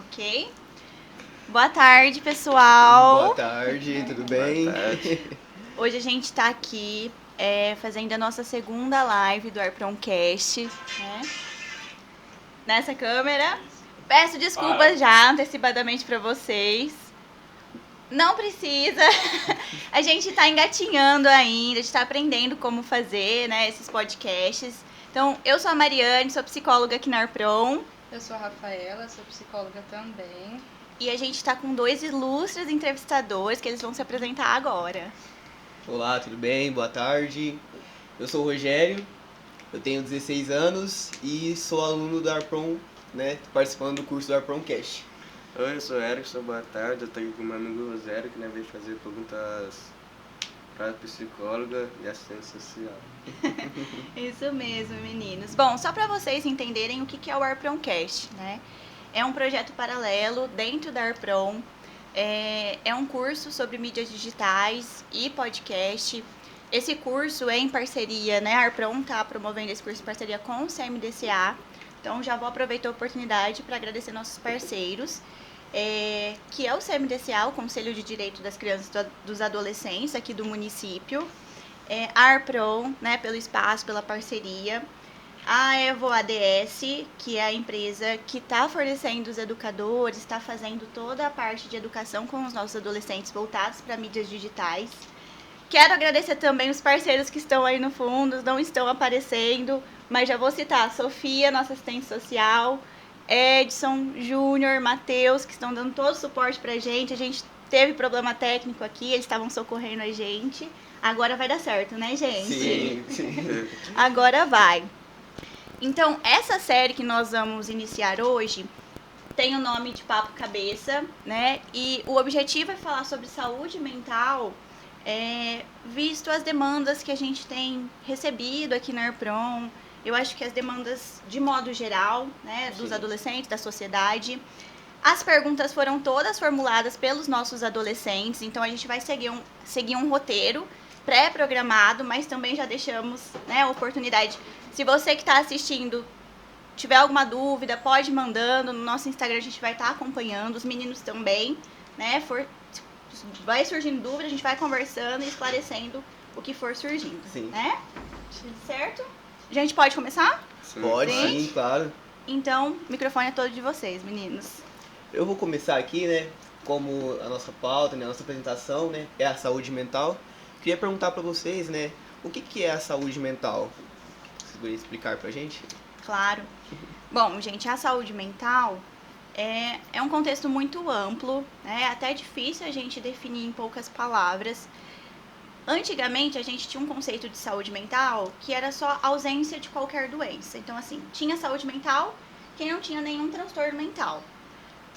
Ok? Boa tarde, pessoal. Boa tarde, tudo bem? Boa tarde. Hoje a gente tá aqui fazendo a nossa segunda live do Arproncast, né? Nessa câmera. Peço desculpas já antecipadamente para vocês. Não precisa. A gente tá engatinhando ainda, a gente tá aprendendo como fazer, né, esses podcasts. Então, eu sou a Mariane, sou psicóloga aqui na Arpron. Eu sou a Rafaela, sou psicóloga também. E a gente tá com dois ilustres entrevistadores que eles vão se apresentar agora. Olá, tudo bem? Boa tarde. Eu sou o Rogério, eu tenho 16 anos e sou aluno do Arpron, né, participando do curso do Arproncast. Oi, eu sou o Erickson, boa tarde. Eu tô aqui com o meu amigo Rogério, que veio fazer perguntas para psicóloga e assistente social. Isso mesmo, meninos. Bom, só para vocês entenderem o que é o Arproncast, né? É um projeto paralelo dentro da Arpron. É um curso sobre mídias digitais e podcast. Esse curso é em parceria, né? A Arpron está promovendo esse curso em parceria com o CMDCA. Então, já vou aproveitar a oportunidade para agradecer nossos parceiros, que é o CMDCA, o Conselho de Direito das Crianças e dos Adolescentes aqui do município, a Arpron, né, pelo espaço, pela parceria, a Evo ADS, que é a empresa que está fornecendo os educadores, está fazendo toda a parte de educação com os nossos adolescentes voltados para mídias digitais. Quero agradecer também os parceiros que estão aí no fundo, não estão aparecendo, mas já vou citar a Sofia, nossa assistente social, Edson, Júnior, Matheus, que estão dando todo o suporte pra gente. A gente teve problema técnico aqui, eles estavam socorrendo a gente. Agora vai dar certo, né, gente? Sim. Agora vai. Então, essa série que nós vamos iniciar hoje tem o nome de Papo Cabeça, né? E o objetivo é falar sobre saúde mental, visto as demandas que a gente tem recebido aqui na Arpron. Eu acho que as demandas, de modo geral, né, dos adolescentes, da sociedade. As perguntas foram todas formuladas pelos nossos adolescentes, então a gente vai seguir um roteiro pré-programado, mas também já deixamos, né, a oportunidade. Se você que está assistindo tiver alguma dúvida, pode ir mandando. No nosso Instagram a gente vai estar acompanhando, os meninos também, né? Vai surgindo dúvida, a gente vai conversando e esclarecendo o que for surgindo, né? Certo? A gente pode começar? Pode, sim, claro. Então, o microfone é todo de vocês, meninos. Eu vou começar aqui, né, como a nossa pauta, né, a nossa apresentação, né, é a saúde mental. Queria perguntar para vocês, né, o que é a saúde mental? Você poderia explicar pra gente? Claro. Bom, gente, a saúde mental é um contexto muito amplo, né? É até difícil a gente definir em poucas palavras. Antigamente, a gente tinha um conceito de saúde mental que era só ausência de qualquer doença. Então, assim, tinha saúde mental quem não tinha nenhum transtorno mental.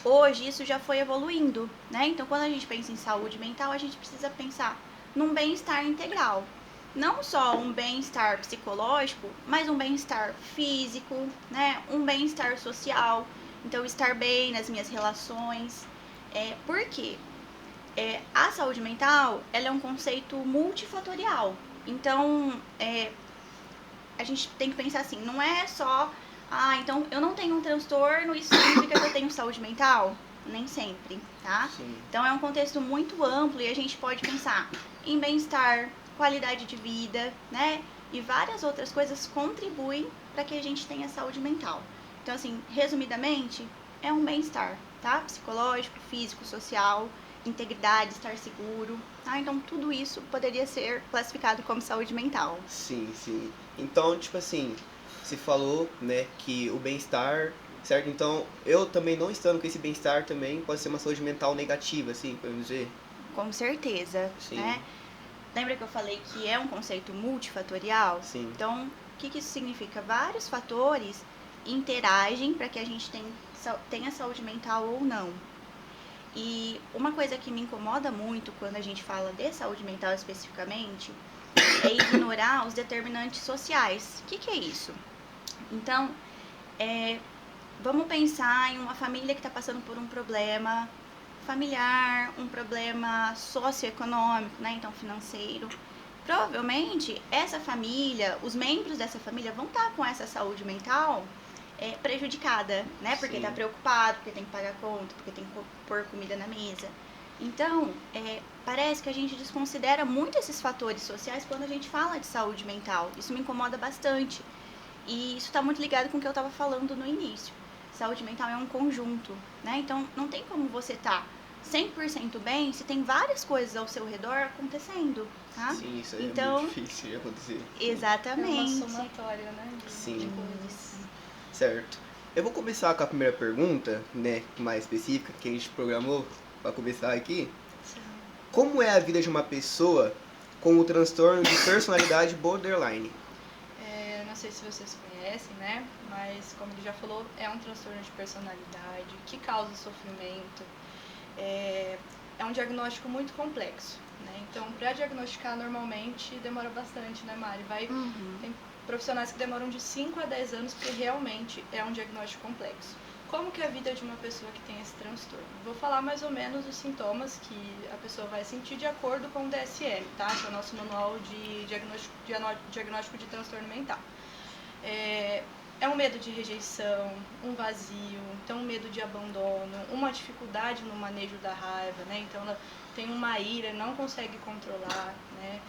Hoje, isso já foi evoluindo, né? Então, quando a gente pensa em saúde mental, a gente precisa pensar num bem-estar integral. Não só um bem-estar psicológico, mas um bem-estar físico, né? Um bem-estar social. Então, estar bem nas minhas relações. Por quê? A saúde mental, ela é um conceito multifatorial. Então, a gente tem que pensar assim, não é só, então eu não tenho um transtorno, isso significa que eu tenho saúde mental? Nem sempre, tá? Sim. Então, é um contexto muito amplo e a gente pode pensar em bem-estar, qualidade de vida, né? E várias outras coisas contribuem para que a gente tenha saúde mental. Então, assim, resumidamente, é um bem-estar, tá? Psicológico, físico, social, integridade, estar seguro, tá? Então, tudo isso poderia ser classificado como saúde mental. Sim, sim. Então, tipo assim, você falou, né, que o bem-estar, certo? Então, eu também não estando com esse bem-estar também pode ser uma saúde mental negativa, assim, podemos dizer? Com certeza, Sim. né? Lembra que eu falei que é um conceito multifatorial? Sim. Então, o que isso significa? Vários fatores interagem para que a gente tenha saúde mental ou não. E uma coisa que me incomoda muito quando a gente fala de saúde mental especificamente é ignorar os determinantes sociais. O que é isso? Então, vamos pensar em uma família que está passando por um problema familiar, um problema socioeconômico, né? Então, financeiro. Provavelmente, essa família, os membros dessa família vão estar com essa saúde mental prejudicada, né? Porque Sim. tá preocupado, porque tem que pagar conta, porque tem que pôr comida na mesa. Então, parece que a gente desconsidera muito esses fatores sociais quando a gente fala de saúde mental. Isso me incomoda bastante. E isso está muito ligado com o que eu estava falando no início. Saúde mental é um conjunto, né? Então, não tem como você estar 100% bem se tem várias coisas ao seu redor acontecendo, tá? Sim, isso é Então, muito difícil de acontecer. exatamente. É uma somatória, né? De Sim. coisas. Certo. Eu vou começar com a primeira pergunta, né, mais específica, que a gente programou para começar aqui. Como é a vida de uma pessoa com o transtorno de personalidade borderline? Não sei se vocês conhecem, né? Mas, como ele já falou, é um transtorno de personalidade que causa sofrimento. É um diagnóstico muito complexo, né? Então, para diagnosticar, normalmente, demora bastante, né, Mari? Tem profissionais que demoram de 5 a 10 anos, porque realmente é um diagnóstico complexo. Como que é a vida de uma pessoa que tem esse transtorno? Vou falar mais ou menos os sintomas que a pessoa vai sentir de acordo com o DSM, tá? Que é o nosso manual de diagnóstico de transtorno mental. É um medo de rejeição, um vazio, então um medo de abandono, uma dificuldade no manejo da raiva, né? Então ela tem uma ira, não consegue controlar, né?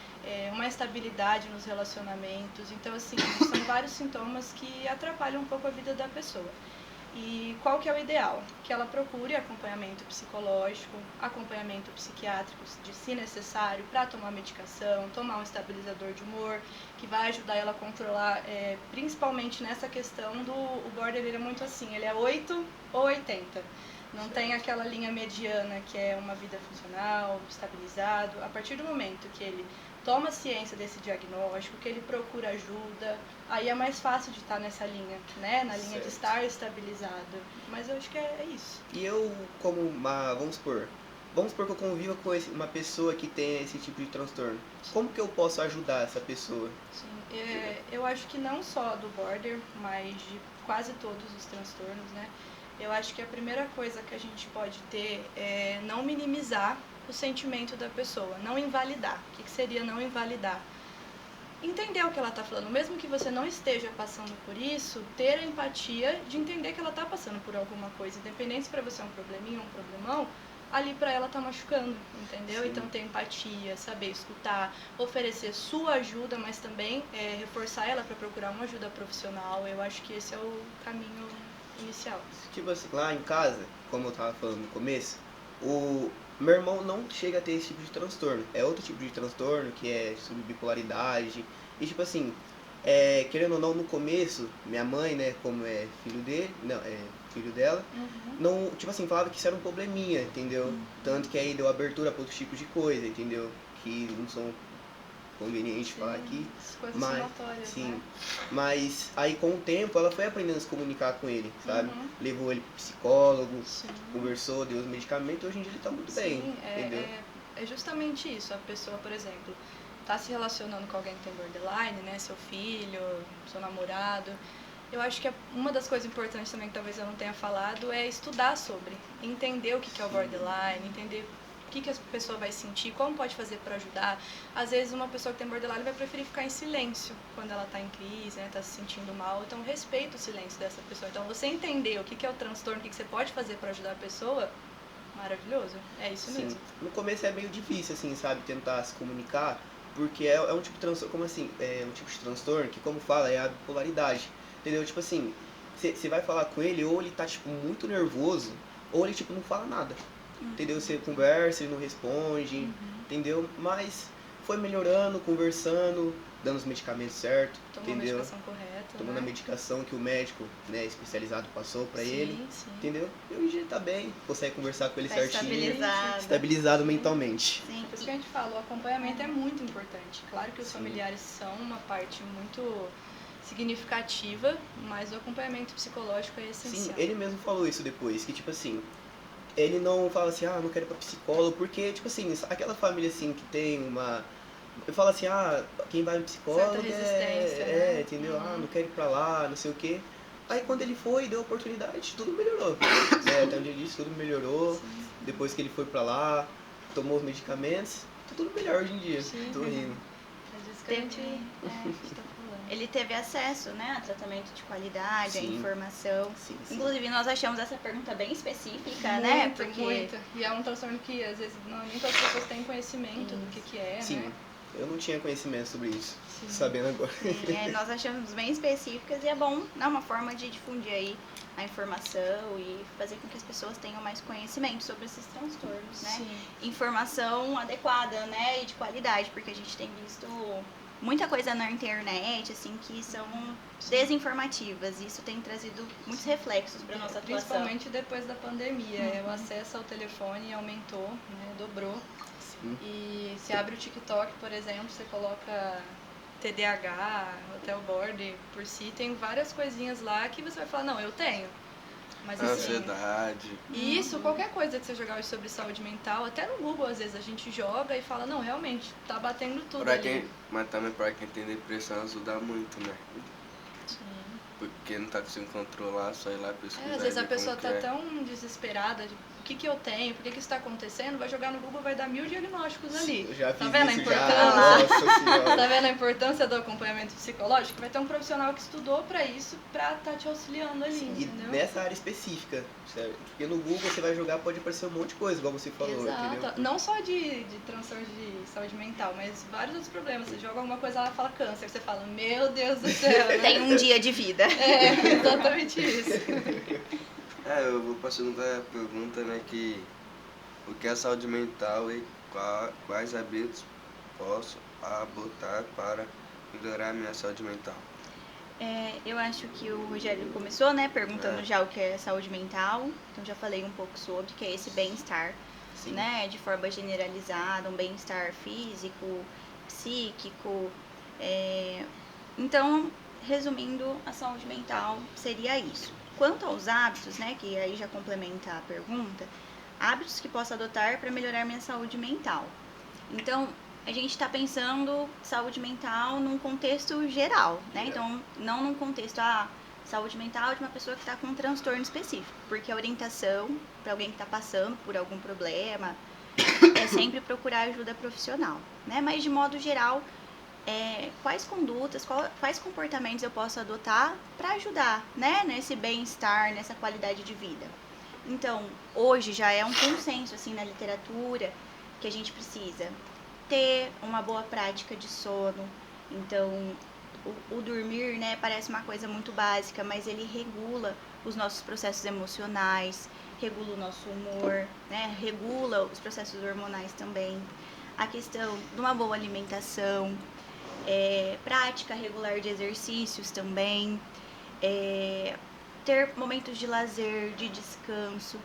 Uma instabilidade nos relacionamentos. Então, assim, são vários sintomas que atrapalham um pouco a vida da pessoa. E qual que é o ideal? Que ela procure acompanhamento psicológico, acompanhamento psiquiátrico, se necessário, para tomar medicação, tomar um estabilizador de humor, que vai ajudar ela a controlar, principalmente nessa questão o border, ele é muito assim, ele é 8 ou 80. Não tem aquela linha mediana que é uma vida funcional, estabilizado. A partir do momento que ele toma ciência desse diagnóstico, que ele procura ajuda, aí é mais fácil de estar nessa linha, né? Na linha Certo. de estar estabilizado. Mas eu acho que é isso. E eu, como uma, vamos supor que eu conviva com uma pessoa que tem esse tipo de transtorno. Como que eu posso ajudar essa pessoa? Sim, eu acho que não só do border, mas de quase todos os transtornos, né? Eu acho que a primeira coisa que a gente pode ter é não minimizar o sentimento da pessoa, não invalidar. O que seria não invalidar? Entender o que ela está falando, mesmo que você não esteja passando por isso, ter a empatia de entender que ela está passando por alguma coisa, independente se para você é um probleminha ou um problemão, ali para ela tá machucando, entendeu? Sim. Então ter empatia, saber escutar, oferecer sua ajuda, mas também reforçar ela para procurar uma ajuda profissional. Eu acho que esse é o caminho inicial. Tipo assim, lá em casa, como eu tava falando no começo, o meu irmão não chega a ter esse tipo de transtorno. É outro tipo de transtorno, que é sobre bipolaridade. E tipo assim, querendo ou não, no começo, minha mãe, né, como é filho dele, não, é filho dela, não, tipo assim, falava que isso era um probleminha, entendeu? Tanto que aí deu abertura para outros tipos de coisa, entendeu? Que não são convenientes falar aqui. As coisas Mas, somatórias, sim, né? mas aí com o tempo ela foi aprendendo a se comunicar com ele, sabe? Uhum. Levou ele pro psicólogo, Sim. conversou, deu os medicamentos e hoje em dia ele tá muito bem, Sim, entendeu? é justamente isso. A pessoa, por exemplo, tá se relacionando com alguém que tem borderline, né? Seu filho, seu namorado. Eu acho que uma das coisas importantes também que talvez eu não tenha falado é estudar sobre, entender o que é o borderline, entender o que a pessoa vai sentir, como pode fazer para ajudar. Às vezes uma pessoa que tem borderline vai preferir ficar em silêncio quando ela está em crise, né, está se sentindo mal. Então respeita o silêncio dessa pessoa. Então você entender o que é o transtorno, o que você pode fazer para ajudar a pessoa, maravilhoso. É isso Sim. mesmo. No começo é meio difícil, assim, sabe, tentar se comunicar, porque é um tipo de transtorno, como assim, é um tipo de transtorno que, como fala, é a bipolaridade, entendeu? Tipo assim, você vai falar com ele, ou ele tá, tipo, muito nervoso, ou ele, tipo, não fala nada, entendeu? Você conversa, ele não responde, entendeu? Mas foi melhorando, conversando, dando os medicamentos certos, Tomou a entendeu? medicação correta, Tomando né? a medicação que o médico, né, especializado passou pra ele, Sim. entendeu? E hoje ele tá bem, consegue conversar com ele Tá certinho, estabilizado. estabilizado mentalmente. Sim. Por isso que a gente fala, o acompanhamento é muito importante. Claro que os familiares são uma parte muito significativa, mas o acompanhamento psicológico é essencial. Sim, ele mesmo falou isso depois, que tipo assim, ele não fala assim, não quero ir pra psicólogo, porque, tipo assim, aquela família assim que tem uma... Eu falo assim, quem vai no psicólogo Certa resistência, né? entendeu? Não quero ir pra lá, não sei o quê. Aí quando ele foi, deu oportunidade, tudo melhorou. Né? Até onde ele disse, tudo melhorou. Sim. Depois que ele foi pra lá, tomou os medicamentos, tá tudo melhor hoje em dia. Sim. Tô rindo. É disso que a gente tá falando. ele teve acesso, né, a tratamento de qualidade, a Sim. informação. Sim. Inclusive, nós achamos essa pergunta bem específica, né? Muito, Porque muito. E é um transtorno que, às vezes, nem todas as pessoas têm conhecimento do que é, Sim. né? Eu não tinha conhecimento sobre isso, Sim. sabendo agora. nós achamos bem específicas e é bom, né, uma forma de difundir aí a informação e fazer com que as pessoas tenham mais conhecimento sobre esses transtornos, né? Sim. Informação adequada, né, e de qualidade, porque a gente tem visto muita coisa na internet, assim, que são desinformativas, e isso tem trazido muitos reflexos para nossa atuação. Principalmente depois da pandemia, o acesso ao telefone aumentou, né, dobrou. Sim. E se abre o TikTok, por exemplo, você coloca TDAH, hotel board por si, tem várias coisinhas lá que você vai falar, não, eu tenho. Mas assim, Ansiedade. e isso, qualquer coisa que você jogar hoje sobre saúde mental, até no Google às vezes a gente joga e fala, não, realmente, tá batendo tudo Pra ali. quem, mas também pra quem tem depressão ajuda muito, né? Sim. Porque não tá conseguindo controlar, só ir lá pesquisar. Às vezes e a ver pessoa como tá que é. tão desesperada, de, o que eu tenho, por que isso tá acontecendo, vai jogar no Google, vai dar 1000 diagnósticos ali. Eu já Tá fiz vendo a isso importância? já. Nossa senhora. Tá vendo a importância do acompanhamento psicológico? Vai ter um profissional que estudou pra isso, pra tá te auxiliando ali, E entendeu? nessa área específica, certo? Porque no Google você vai jogar, pode aparecer um monte de coisa, igual você falou, Exato. entendeu? Não só de transtorno de saúde mental, mas vários outros problemas. Você joga alguma coisa lá e fala câncer, você fala, meu Deus do céu, né? Tem um dia de vida. É, exatamente isso. Eu vou passando a pergunta, né, que o que é saúde mental e quais hábitos posso adotar para melhorar a minha saúde mental? Eu acho que o Rogério começou, né, perguntando É. já o que é saúde mental. Então já falei um pouco sobre, que é esse bem-estar, Sim. né, de forma generalizada, um bem-estar físico, psíquico. Então, resumindo, a saúde mental seria isso. Quanto aos hábitos, né, que aí já complementa a pergunta, hábitos que posso adotar para melhorar minha saúde mental. Então, a gente está pensando saúde mental num contexto geral, né? Então, não num contexto, saúde mental de uma pessoa que está com um transtorno específico, porque a orientação para alguém que está passando por algum problema é sempre procurar ajuda profissional, né? Mas, de modo geral, quais condutas, quais comportamentos eu posso adotar para ajudar, né? Nesse bem-estar, nessa qualidade de vida. Então, hoje já é um consenso, assim, na literatura, que a gente precisa ter uma boa prática de sono. Então, o dormir, né, parece uma coisa muito básica, mas ele regula os nossos processos emocionais, regula o nosso humor, né, regula os processos hormonais também. A questão de uma boa alimentação, prática regular de exercícios também, ter momentos de lazer, de descanso.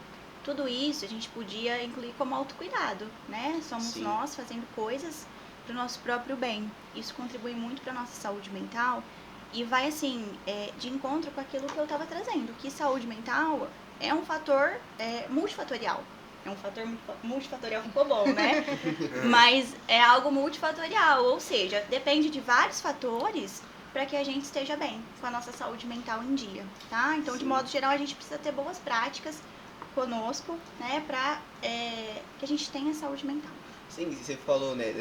Tudo isso a gente podia incluir como autocuidado, né? Somos Sim. nós fazendo coisas para o nosso próprio bem. Isso contribui muito para a nossa saúde mental e vai, assim, de encontro com aquilo que eu estava trazendo, que saúde mental é um fator multifatorial. É um fator multifatorial, ficou bom, né? Mas é algo multifatorial, ou seja, depende de vários fatores para que a gente esteja bem, com a nossa saúde mental em dia, tá? Então, de modo geral, a gente precisa ter boas práticas conosco, né, para que a gente tenha saúde mental. Sim, você falou, né,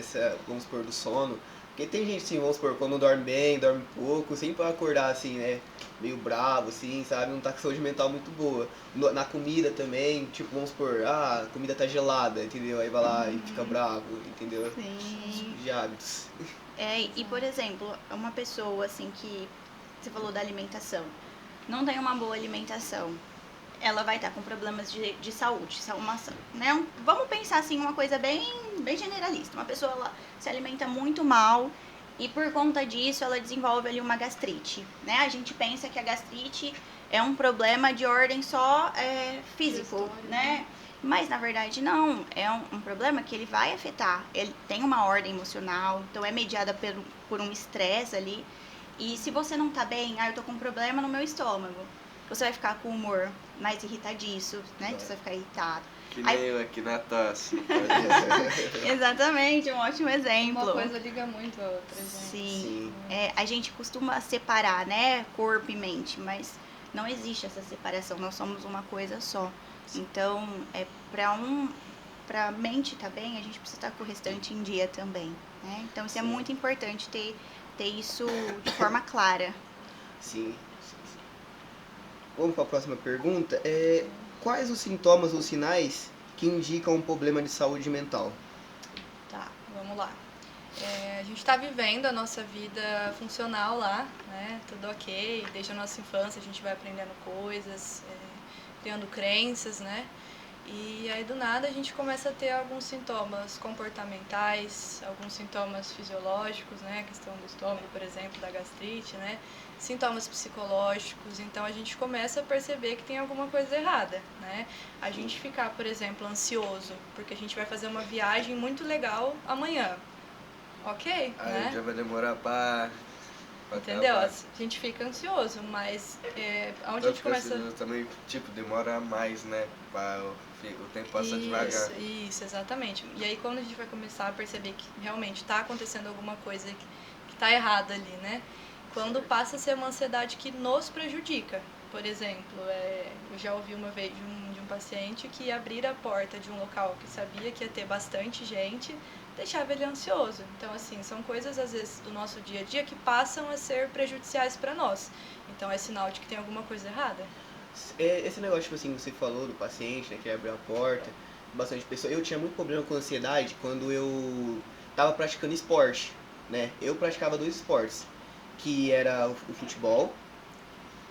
vamos supor, do sono. Porque tem gente, assim, vamos supor, quando dorme bem, dorme pouco, sempre vai acordar, assim, né, meio bravo, assim, sabe? Não tá com saúde mental muito boa. Na comida também, tipo, vamos supor, a comida tá gelada, entendeu? Aí vai lá e fica bravo, entendeu? Sim. De hábitos. E, por exemplo, uma pessoa, assim, que você falou da alimentação, não tem uma boa alimentação, ela vai estar com problemas de saúde, né? Vamos pensar assim, uma coisa bem generalista. Uma pessoa ela se alimenta muito mal e por conta disso ela desenvolve ali uma gastrite, né? A gente pensa que a gastrite é um problema de ordem só físico, né? Mas na verdade não, é um problema que ele vai afetar. Ele tem uma ordem emocional, então é mediada por um estresse ali. E se você não tá bem, eu tô com um problema no meu estômago. Você vai ficar com o humor mais irritadiço, né? Então você vai ficar irritado. Que nem eu aqui na tosse. Exatamente, um ótimo exemplo. Uma coisa liga muito a outra, gente. Sim. A gente costuma separar, né? Corpo e mente, mas não existe essa separação, nós somos uma coisa só. Então, pra mente tá bem, a gente precisa estar com o restante em dia também, né? Então, isso é muito importante ter ter isso de forma clara. Sim, sim, sim. Vamos para a próxima pergunta. Quais os sintomas ou sinais que indicam um problema de saúde mental? Tá, vamos lá. A gente está vivendo a nossa vida funcional lá, né? Tudo ok. Desde a nossa infância a gente vai aprendendo coisas, criando crenças, né? E aí do nada a gente começa a ter alguns sintomas comportamentais, alguns sintomas fisiológicos, né? A questão do estômago, por exemplo, da gastrite, né? Sintomas psicológicos. Então a gente começa a perceber que tem alguma coisa errada, né? A gente ficar, por exemplo, ansioso, porque a gente vai fazer uma viagem muito legal amanhã. Ok, Aí né? já vai demorar pra Entendeu? acabar. A gente fica ansioso, mas onde a Eu gente fico começa... ansioso também, tipo, demora mais, né? Pra o tempo passar devagar. Isso, exatamente. E aí quando a gente vai começar a perceber que realmente está acontecendo alguma coisa que está errada ali, né? Quando passa a ser uma ansiedade que nos prejudica. Por exemplo, eu já ouvi uma vez de um paciente que abrir a porta de um local que sabia que ia ter bastante gente deixava ele ansioso. Então, assim, são coisas, às vezes, do nosso dia a dia que passam a ser prejudiciais para nós. Então, é sinal de que tem alguma coisa errada. Esse negócio, tipo assim, você falou do paciente, né, que abriu a porta, bastante pessoa. Eu tinha muito problema com ansiedade quando eu tava praticando esporte, né? Eu praticava dois esportes, que era o futebol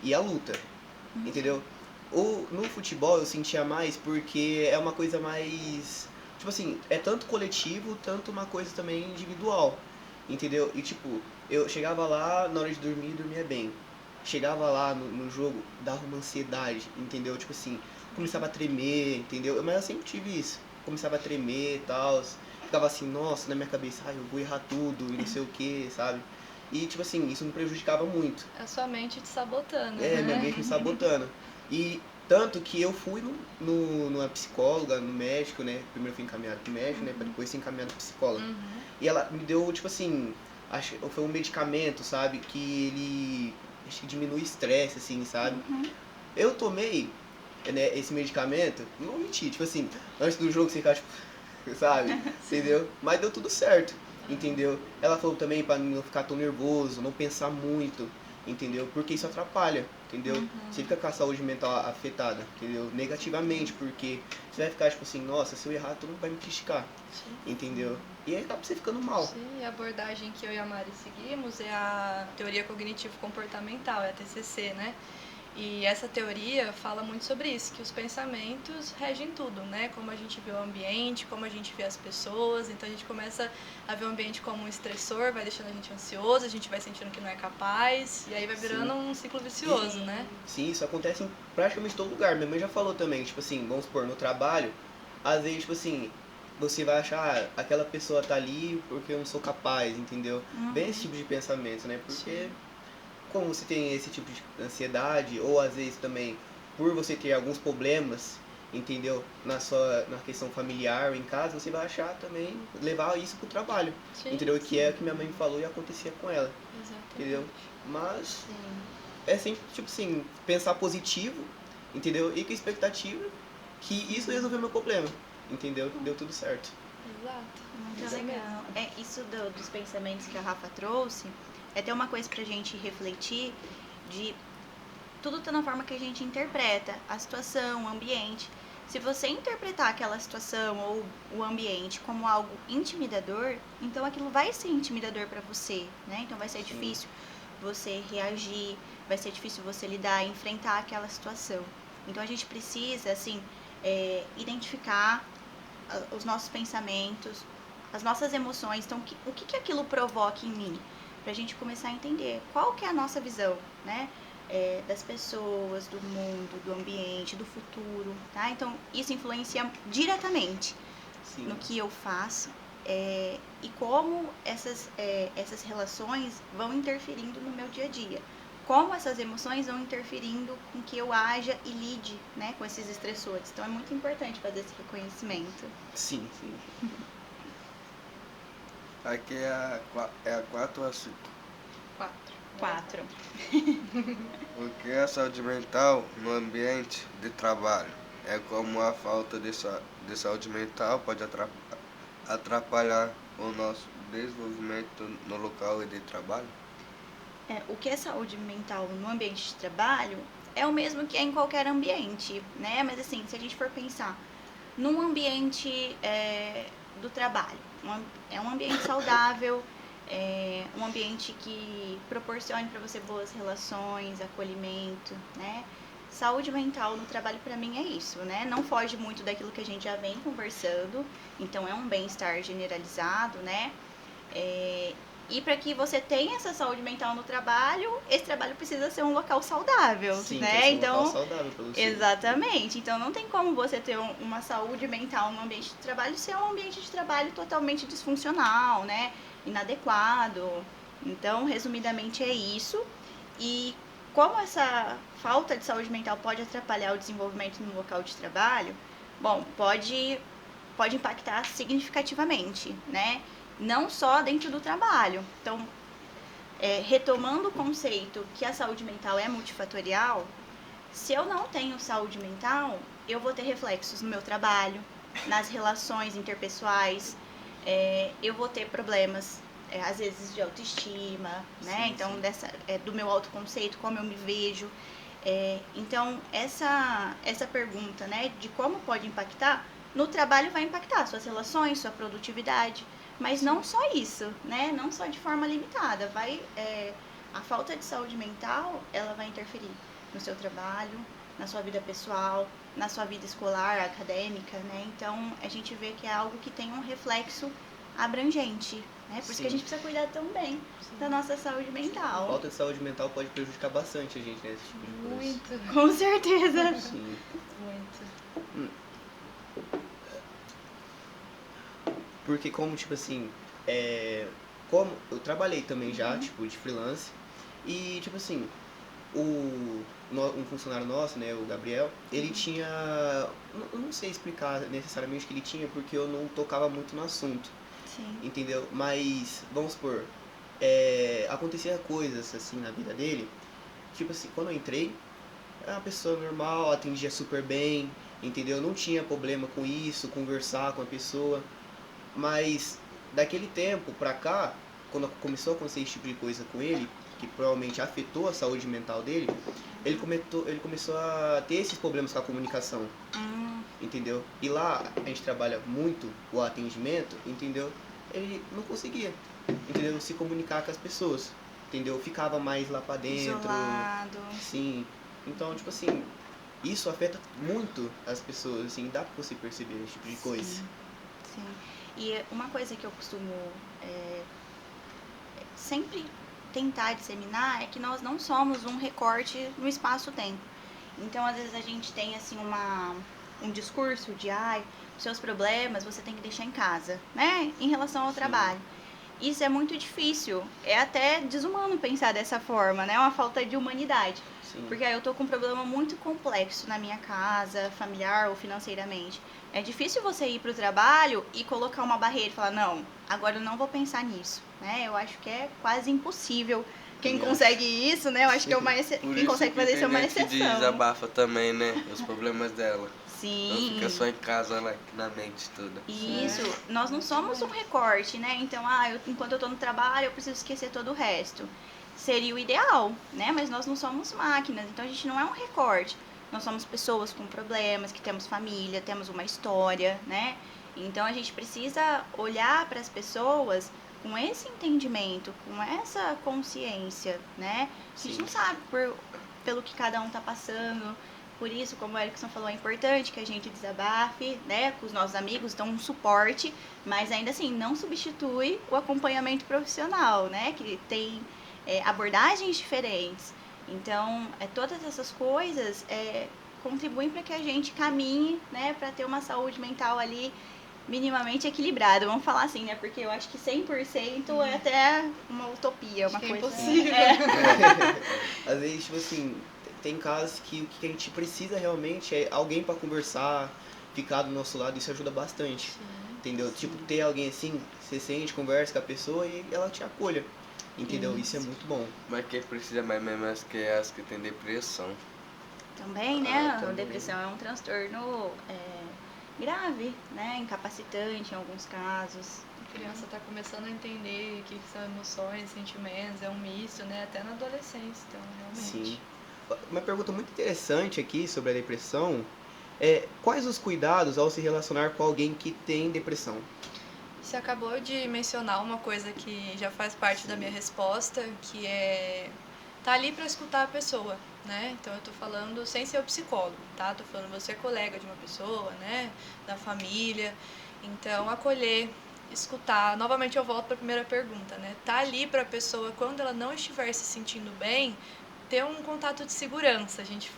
e a luta, entendeu? No futebol eu sentia mais porque é uma coisa mais, tipo assim, é tanto coletivo, tanto uma coisa também individual, entendeu? E tipo, eu chegava lá, na hora de dormir, dormia bem. Chegava lá no jogo, dava uma ansiedade, entendeu? Tipo assim, começava a tremer, entendeu? Mas eu sempre tive isso. Começava a tremer e tal. Ficava assim, nossa, na minha cabeça, eu vou errar tudo e não sei o que, sabe? E tipo assim, isso me prejudicava muito. É a sua mente te sabotando, Minha né? mente me sabotando. E tanto que eu fui numa psicóloga, no médico, né? Primeiro eu fui encaminhado pro médico, né? Pra depois ser encaminhado pro psicólogo. E ela me deu, tipo assim, foi um medicamento, sabe? Que ele acho que diminui o estresse, assim, sabe? Eu tomei, né, esse medicamento, não vou mentir, tipo assim, antes do jogo você ficar, tipo, sabe? Entendeu? Mas deu tudo certo, entendeu? Ela falou também pra não ficar tão nervoso, não pensar muito, entendeu? Porque isso atrapalha, entendeu? Você fica com a saúde mental afetada, entendeu? Negativamente, porque você vai ficar tipo assim, nossa, se eu errar, todo mundo vai me criticar, entendeu? E aí acaba você ficando mal. Sim, a abordagem que eu e a Mari seguimos é a teoria cognitivo-comportamental, é a TCC, né? E essa teoria fala muito sobre isso, que os pensamentos regem tudo, né? Como a gente vê o ambiente, como a gente vê as pessoas. Então a gente começa a ver o ambiente como um estressor, vai deixando a gente ansioso, a gente vai sentindo que não é capaz, e aí vai virando um ciclo vicioso, né? Sim, isso acontece em praticamente todo lugar. Minha mãe já falou também, tipo assim, vamos supor, no trabalho, às vezes, tipo assim, você vai achar, aquela pessoa tá ali porque eu não sou capaz, entendeu? Bem esse tipo de pensamento, né? Porque como você tem esse tipo de ansiedade, ou às vezes também por você ter alguns problemas, entendeu? Na questão familiar ou em casa, você vai achar também, levar isso pro trabalho, entendeu? Que é o que minha mãe me falou e acontecia com ela, entendeu? Mas é sempre, tipo assim, pensar positivo, entendeu? E com expectativa que isso resolveu meu problema, entendeu? Deu tudo certo. Exato. Muito legal. Isso dos pensamentos que a Rafa trouxe, é até uma coisa pra gente refletir de tudo tá na forma que a gente interpreta a situação, o ambiente. Se você interpretar aquela situação ou o ambiente como algo intimidador, então aquilo vai ser intimidador para você, né? Então vai ser difícil você reagir, vai ser difícil você lidar, enfrentar aquela situação. Então a gente precisa, assim, identificar os nossos pensamentos, as nossas emoções. Então, o que aquilo provoca em mim? Pra gente começar a entender qual que é a nossa visão, né? Das pessoas, do mundo, do ambiente, do futuro, tá? Então, isso influencia diretamente no que eu faço e como essas relações vão interferindo no meu dia a dia. Como essas emoções vão interferindo com que eu haja e lide, né, com esses estressores. Então, é muito importante fazer esse reconhecimento. Sim. Aqui é a 4 ou a 5? 4. O que é a saúde mental no ambiente de trabalho? É como a falta de saúde mental pode atrapalhar o nosso desenvolvimento no local de trabalho? O que é saúde mental no ambiente de trabalho é o mesmo que é em qualquer ambiente, né? Mas assim, se a gente for pensar num ambiente do trabalho, é um ambiente saudável, um ambiente que proporcione para você boas relações, acolhimento, né? Saúde mental no trabalho para mim é isso, né? Não foge muito daquilo que a gente já vem conversando, então é um bem-estar generalizado, né? E para que você tenha essa saúde mental no trabalho, esse trabalho precisa ser um local saudável, Sim, né? tem que ser um Então, local saudável pra você. exatamente. Então não tem como você ter uma saúde mental no ambiente de trabalho se é um ambiente de trabalho totalmente disfuncional, né? Inadequado. Então, resumidamente é isso. E como essa falta de saúde mental pode atrapalhar o desenvolvimento no local de trabalho? Bom, pode impactar significativamente, né? Não só dentro do trabalho. Então, retomando o conceito que a saúde mental é multifatorial, se eu não tenho saúde mental, eu vou ter reflexos no meu trabalho, nas relações interpessoais, eu vou ter problemas, às vezes, de autoestima, né? Sim, Então, sim. do meu autoconceito, como eu me vejo. Então, essa pergunta, né, de como pode impactar, no trabalho vai impactar suas relações, sua produtividade, mas não só isso, né? Não só de forma limitada. A falta de saúde mental, ela vai interferir no seu trabalho, na sua vida pessoal, na sua vida escolar, acadêmica, né? Então, a gente vê que é algo que tem um reflexo abrangente, né? Por isso que a Sim. gente precisa cuidar também da nossa saúde mental. Falta de saúde mental pode prejudicar bastante a gente, né? Esse tipo de coisa. Muito, Com certeza. Sim. muito. Porque como, tipo assim, como eu trabalhei também já, tipo, de freelance, e tipo assim, um funcionário nosso, né, o Gabriel, ele tinha, eu não sei explicar necessariamente o que ele tinha, porque eu não tocava muito no assunto, Sim. entendeu? Mas, vamos supor, acontecia coisas assim na vida dele, tipo assim, quando eu entrei, era uma pessoa normal, atendia super bem, entendeu? Não tinha problema com isso, conversar com a pessoa. Mas daquele tempo pra cá, quando começou a acontecer esse tipo de coisa com ele, que provavelmente afetou a saúde mental dele, ele começou a ter esses problemas com a comunicação, entendeu? E lá a gente trabalha muito o atendimento, entendeu? Ele não conseguia, entendeu? Se comunicar com as pessoas, entendeu? Ficava mais lá pra dentro. Isolado. Sim. Então, tipo assim, isso afeta muito as pessoas, assim, dá pra você perceber esse tipo de coisa. Sim. E uma coisa que eu costumo sempre tentar disseminar é que nós não somos um recorte no espaço-tempo. Então, às vezes a gente tem assim um discurso de seus problemas você tem que deixar em casa, né? Em relação ao trabalho. Isso é muito difícil. É até desumano pensar dessa forma, né? É uma falta de humanidade. Sim. Porque aí eu tô com um problema muito complexo na minha casa, familiar ou financeiramente. É difícil você ir pro trabalho e colocar uma barreira e falar, não, agora eu não vou pensar nisso, né? Eu acho que é quase impossível. Quem consegue isso, né? Eu acho que quem consegue fazer isso é uma exceção. Que desabafa também, né? Os problemas dela. Sim. Não fica só em casa, lá, na mente toda. Isso, nós não somos um recorte, né? Então, enquanto eu tô no trabalho, eu preciso esquecer todo o resto. Seria o ideal, né? Mas nós não somos máquinas, então a gente não é um recorte. Nós somos pessoas com problemas, que temos família, temos uma história, né? Então a gente precisa olhar para as pessoas com esse entendimento, com essa consciência, né? A gente não sabe pelo que cada um tá passando. Por isso, como o Erickson falou, é importante que a gente desabafe, né, com os nossos amigos, então um suporte, mas ainda assim, não substitui o acompanhamento profissional, né, que tem abordagens diferentes. Então, todas essas coisas contribuem para que a gente caminhe, né, para ter uma saúde mental ali minimamente equilibrada, vamos falar assim, né, porque eu acho que 100% é até uma utopia, uma coisa... impossível. Às vezes, tipo assim, tem casos que o que a gente precisa realmente é alguém pra conversar, ficar do nosso lado, isso ajuda bastante. Entendeu? Tipo, ter alguém assim, você sente, conversa com a pessoa e ela te acolha. Entendeu? Isso é muito bom. Mas quem precisa mais mesmo é as que tem depressão. Também, né? também. A depressão é um transtorno grave, né? Incapacitante em alguns casos. A criança está começando a entender o que são emoções, sentimentos, é um misto, né? Até na adolescência, então, realmente. Sim. Uma pergunta muito interessante aqui sobre a depressão quais os cuidados ao se relacionar com alguém que tem depressão? Você acabou de mencionar uma coisa que já faz parte da minha resposta, que é tá ali para escutar a pessoa, né? Então eu tô falando sem ser o psicólogo, tá? Tô falando você é colega de uma pessoa, né? Da família. Então acolher, escutar. Novamente eu volto para a primeira pergunta, né? Tá ali para a pessoa quando ela não estiver se sentindo bem, ter um contato de segurança. A gente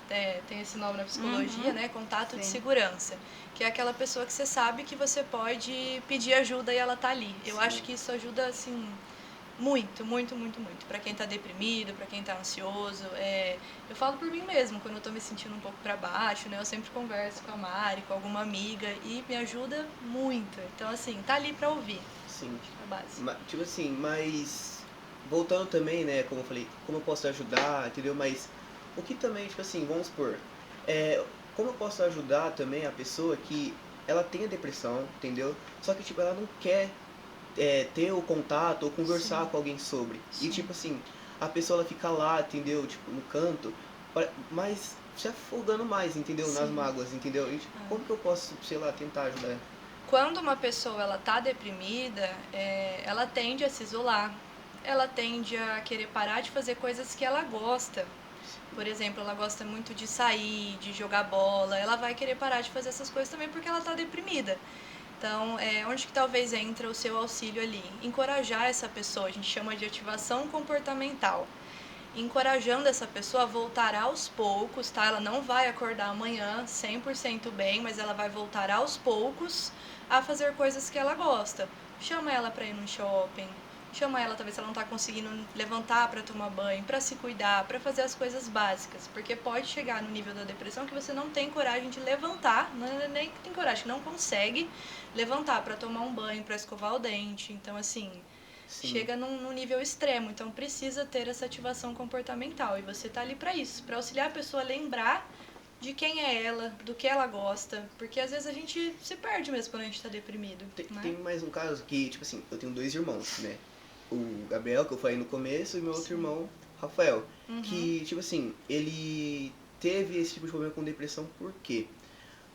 tem esse nome na psicologia, né? Contato de segurança. Que é aquela pessoa que você sabe que você pode pedir ajuda e ela tá ali. Eu acho que isso ajuda, assim, muito, muito, muito, muito. Pra quem tá deprimido, pra quem tá ansioso. Eu falo por mim mesmo, quando eu tô me sentindo um pouco pra baixo, né? Eu sempre converso com a Mari, com alguma amiga e me ajuda muito. Então, assim, tá ali pra ouvir. Sim. É a base. Tipo assim, mas voltando também, né, como eu falei, como eu posso ajudar, entendeu? Mas o que também, tipo assim, vamos supor, como eu posso ajudar também a pessoa que ela tem a depressão, entendeu? Só que, tipo, ela não quer ter o contato ou conversar com alguém sobre. E, tipo assim, a pessoa ela fica lá, entendeu? Tipo, no canto, mas se afogando mais, entendeu? Nas mágoas, entendeu? E, tipo, como que eu posso, sei lá, tentar ajudar? Quando uma pessoa ela tá deprimida, ela tende a se isolar, ela tende a querer parar de fazer coisas que ela gosta. Por exemplo, ela gosta muito de sair, de jogar bola, ela vai querer parar de fazer essas coisas também porque ela tá deprimida. Então, onde que talvez entra o seu auxílio ali? Encorajar essa pessoa, a gente chama de ativação comportamental. Encorajando essa pessoa a voltar aos poucos, tá? Ela não vai acordar amanhã 100% bem, mas ela vai voltar aos poucos a fazer coisas que ela gosta. Chama ela para ir no shopping, chama ela talvez se ela não está conseguindo levantar para tomar banho, para se cuidar, para fazer as coisas básicas, porque pode chegar no nível da depressão que você não tem coragem de levantar, não é nem que tem coragem, não consegue levantar para tomar um banho, para escovar o dente. Então, assim, chega num nível extremo, então precisa ter essa ativação comportamental e você tá ali para isso, para auxiliar a pessoa a lembrar de quem é ela, do que ela gosta, porque às vezes a gente se perde mesmo quando a gente tá deprimido. Tem mais um caso que, tipo assim, eu tenho 2 irmãos, né? O Gabriel, que eu falei no começo, e meu outro irmão, Rafael. Que, tipo assim, ele teve esse tipo de problema com depressão por quê?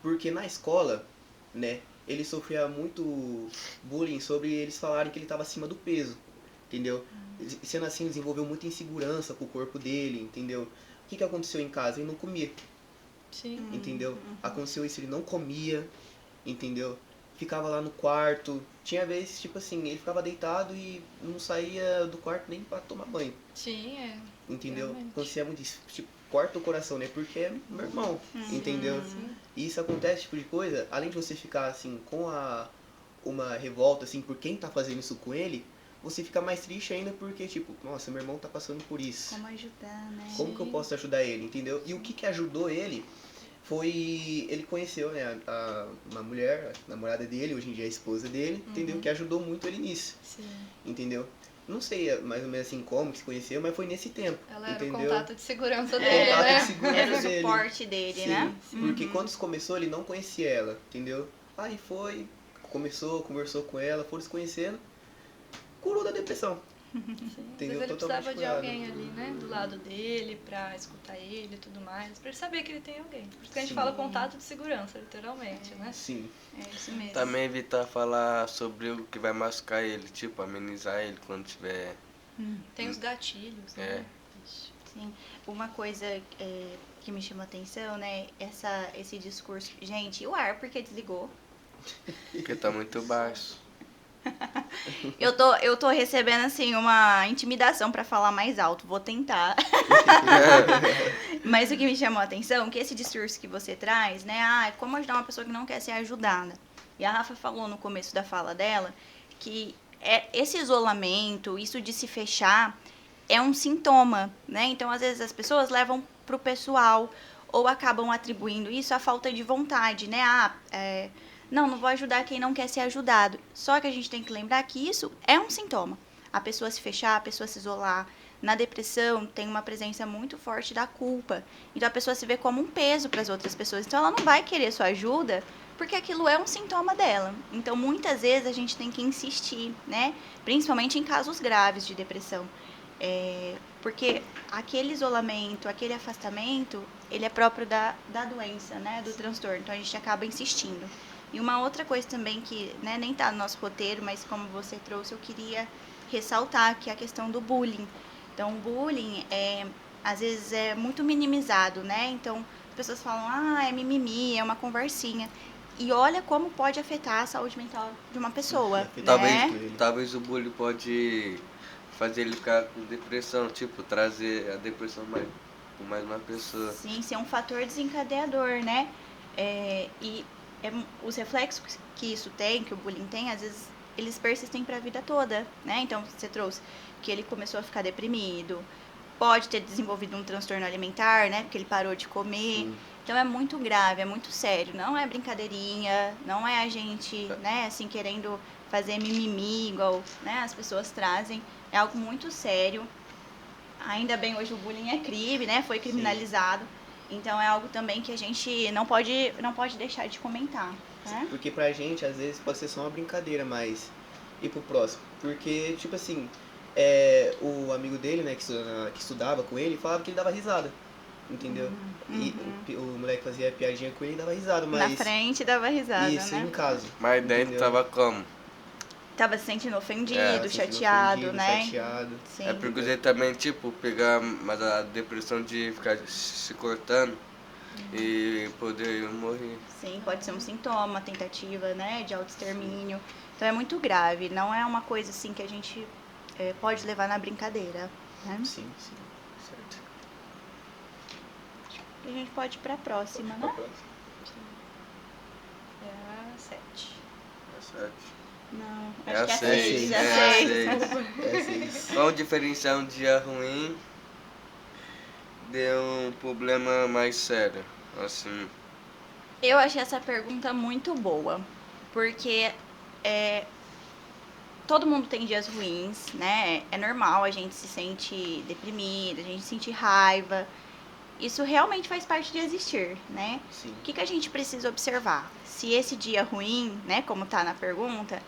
Porque na escola, né, ele sofria muito bullying sobre eles falarem que ele estava acima do peso, entendeu? Sendo assim, desenvolveu muita insegurança com o corpo dele, entendeu? O que aconteceu em casa? Ele não comia. Sim. Entendeu? Aconteceu isso, ele não comia, entendeu? Ficava lá no quarto. Tinha vezes, tipo assim, ele ficava deitado e não saía do quarto nem pra tomar banho. Sim, Entendeu? realmente. Acontecia muito isso. Tipo, corta o coração, né? Porque é meu irmão, entendeu? E isso acontece, tipo de coisa, além de você ficar, assim, com uma revolta, assim, por quem tá fazendo isso com ele, você fica mais triste ainda porque, tipo, nossa, meu irmão tá passando por isso. Como ajudar, né? Como que eu posso ajudar ele, entendeu? E o que ajudou ele foi... Ele conheceu, né, uma mulher, a namorada dele, hoje em dia é a esposa dele, entendeu? Que ajudou muito ele nisso, entendeu? Não sei mais ou menos assim como que se conheceu, mas foi nesse tempo, Ela era entendeu? o contato de segurança dele, Contato né? de segurança Era o dele. suporte dele, Sim, né? porque quando isso começou, ele não conhecia ela, entendeu? Aí foi, começou, conversou com ela, foram se conhecendo, curou da depressão. Sim, às vezes Entendeu? ele Totalmente precisava de curado. alguém ali, né? Do lado dele, pra escutar ele e tudo mais. Pra ele saber que ele tem alguém. Por isso que a gente Sim. fala contato de segurança, literalmente, né? Sim. É isso mesmo. Também evitar falar sobre o que vai machucar ele, tipo, amenizar ele quando tiver. Tem os gatilhos, né? Ixi. Sim. Uma coisa que me chama atenção, né? Esse discurso. Gente, e o ar, porque desligou? Porque tá muito baixo. Eu tô recebendo, assim, uma intimidação pra falar mais alto. Vou tentar. Mas o que me chamou a atenção é que esse discurso que você traz, né? Como ajudar uma pessoa que não quer ser ajudada. E a Rafa falou no começo da fala dela que esse isolamento, isso de se fechar, é um sintoma, né? Então, às vezes, as pessoas levam pro pessoal ou acabam atribuindo isso à falta de vontade, né? Não vou ajudar quem não quer ser ajudado. Só que a gente tem que lembrar que isso é um sintoma. A pessoa se fechar, a pessoa se isolar. Na depressão, tem uma presença muito forte da culpa. Então, a pessoa se vê como um peso para as outras pessoas. Então, ela não vai querer sua ajuda porque aquilo é um sintoma dela. Então, muitas vezes a gente tem que insistir, né? Principalmente em casos graves de depressão. Porque aquele isolamento, aquele afastamento, ele é próprio da doença, né? Do transtorno. Então, a gente acaba insistindo. E uma outra coisa também que, né, nem tá no nosso roteiro, mas como você trouxe, eu queria ressaltar, que é a questão do bullying. Então, o bullying, às vezes, é muito minimizado, né? Então, as pessoas falam, é mimimi, é uma conversinha. E olha como pode afetar a saúde mental de uma pessoa, né? Talvez o bullying pode fazer ele ficar com depressão, tipo, trazer a depressão com mais uma pessoa. Sim, ser um fator desencadeador, né? Os reflexos que isso tem, que o bullying tem, às vezes eles persistem para a vida toda, né? Então, você trouxe que ele começou a ficar deprimido, pode ter desenvolvido um transtorno alimentar, né? Porque ele parou de comer. Sim. Então, é muito grave, é muito sério. Não é brincadeirinha, não é a gente, né, assim, querendo fazer mimimi, igual, né, as pessoas trazem. É algo muito sério. Ainda bem, hoje o bullying é crime, né? Foi criminalizado. Sim. Então, é algo também que a gente não pode deixar de comentar, né? Porque pra gente, às vezes, pode ser só uma brincadeira, mas... E pro próximo? Porque, tipo assim, o amigo dele, né, que estudava com ele, falava que ele dava risada. Entendeu? E o moleque fazia piadinha com ele e dava risada, mas... Na frente dava risada, isso, né? em casa. Mas dentro tava como? Tava se sentindo ofendido, chateado, né? Chateado. Sim. É porque ele também, tipo, pegar mais a depressão de ficar se cortando e poder morrer. Sim, pode ser um sintoma, tentativa, né, de autoextermínio. Então é muito grave, não é uma coisa assim que a gente pode levar na brincadeira, né? Sim, certo. E a gente pode ir pra próxima, né? É a 7. É 7. Não, É acho a que é a 6. 6. É a 6. Vamos diferenciar um dia ruim de um problema mais sério, assim. Eu achei essa pergunta muito boa, porque todo mundo tem dias ruins, né? É normal a gente se sentir deprimido, a gente sentir raiva. Isso realmente faz parte de existir, né? Sim. O que a gente precisa observar? Se esse dia ruim, né, como tá na pergunta,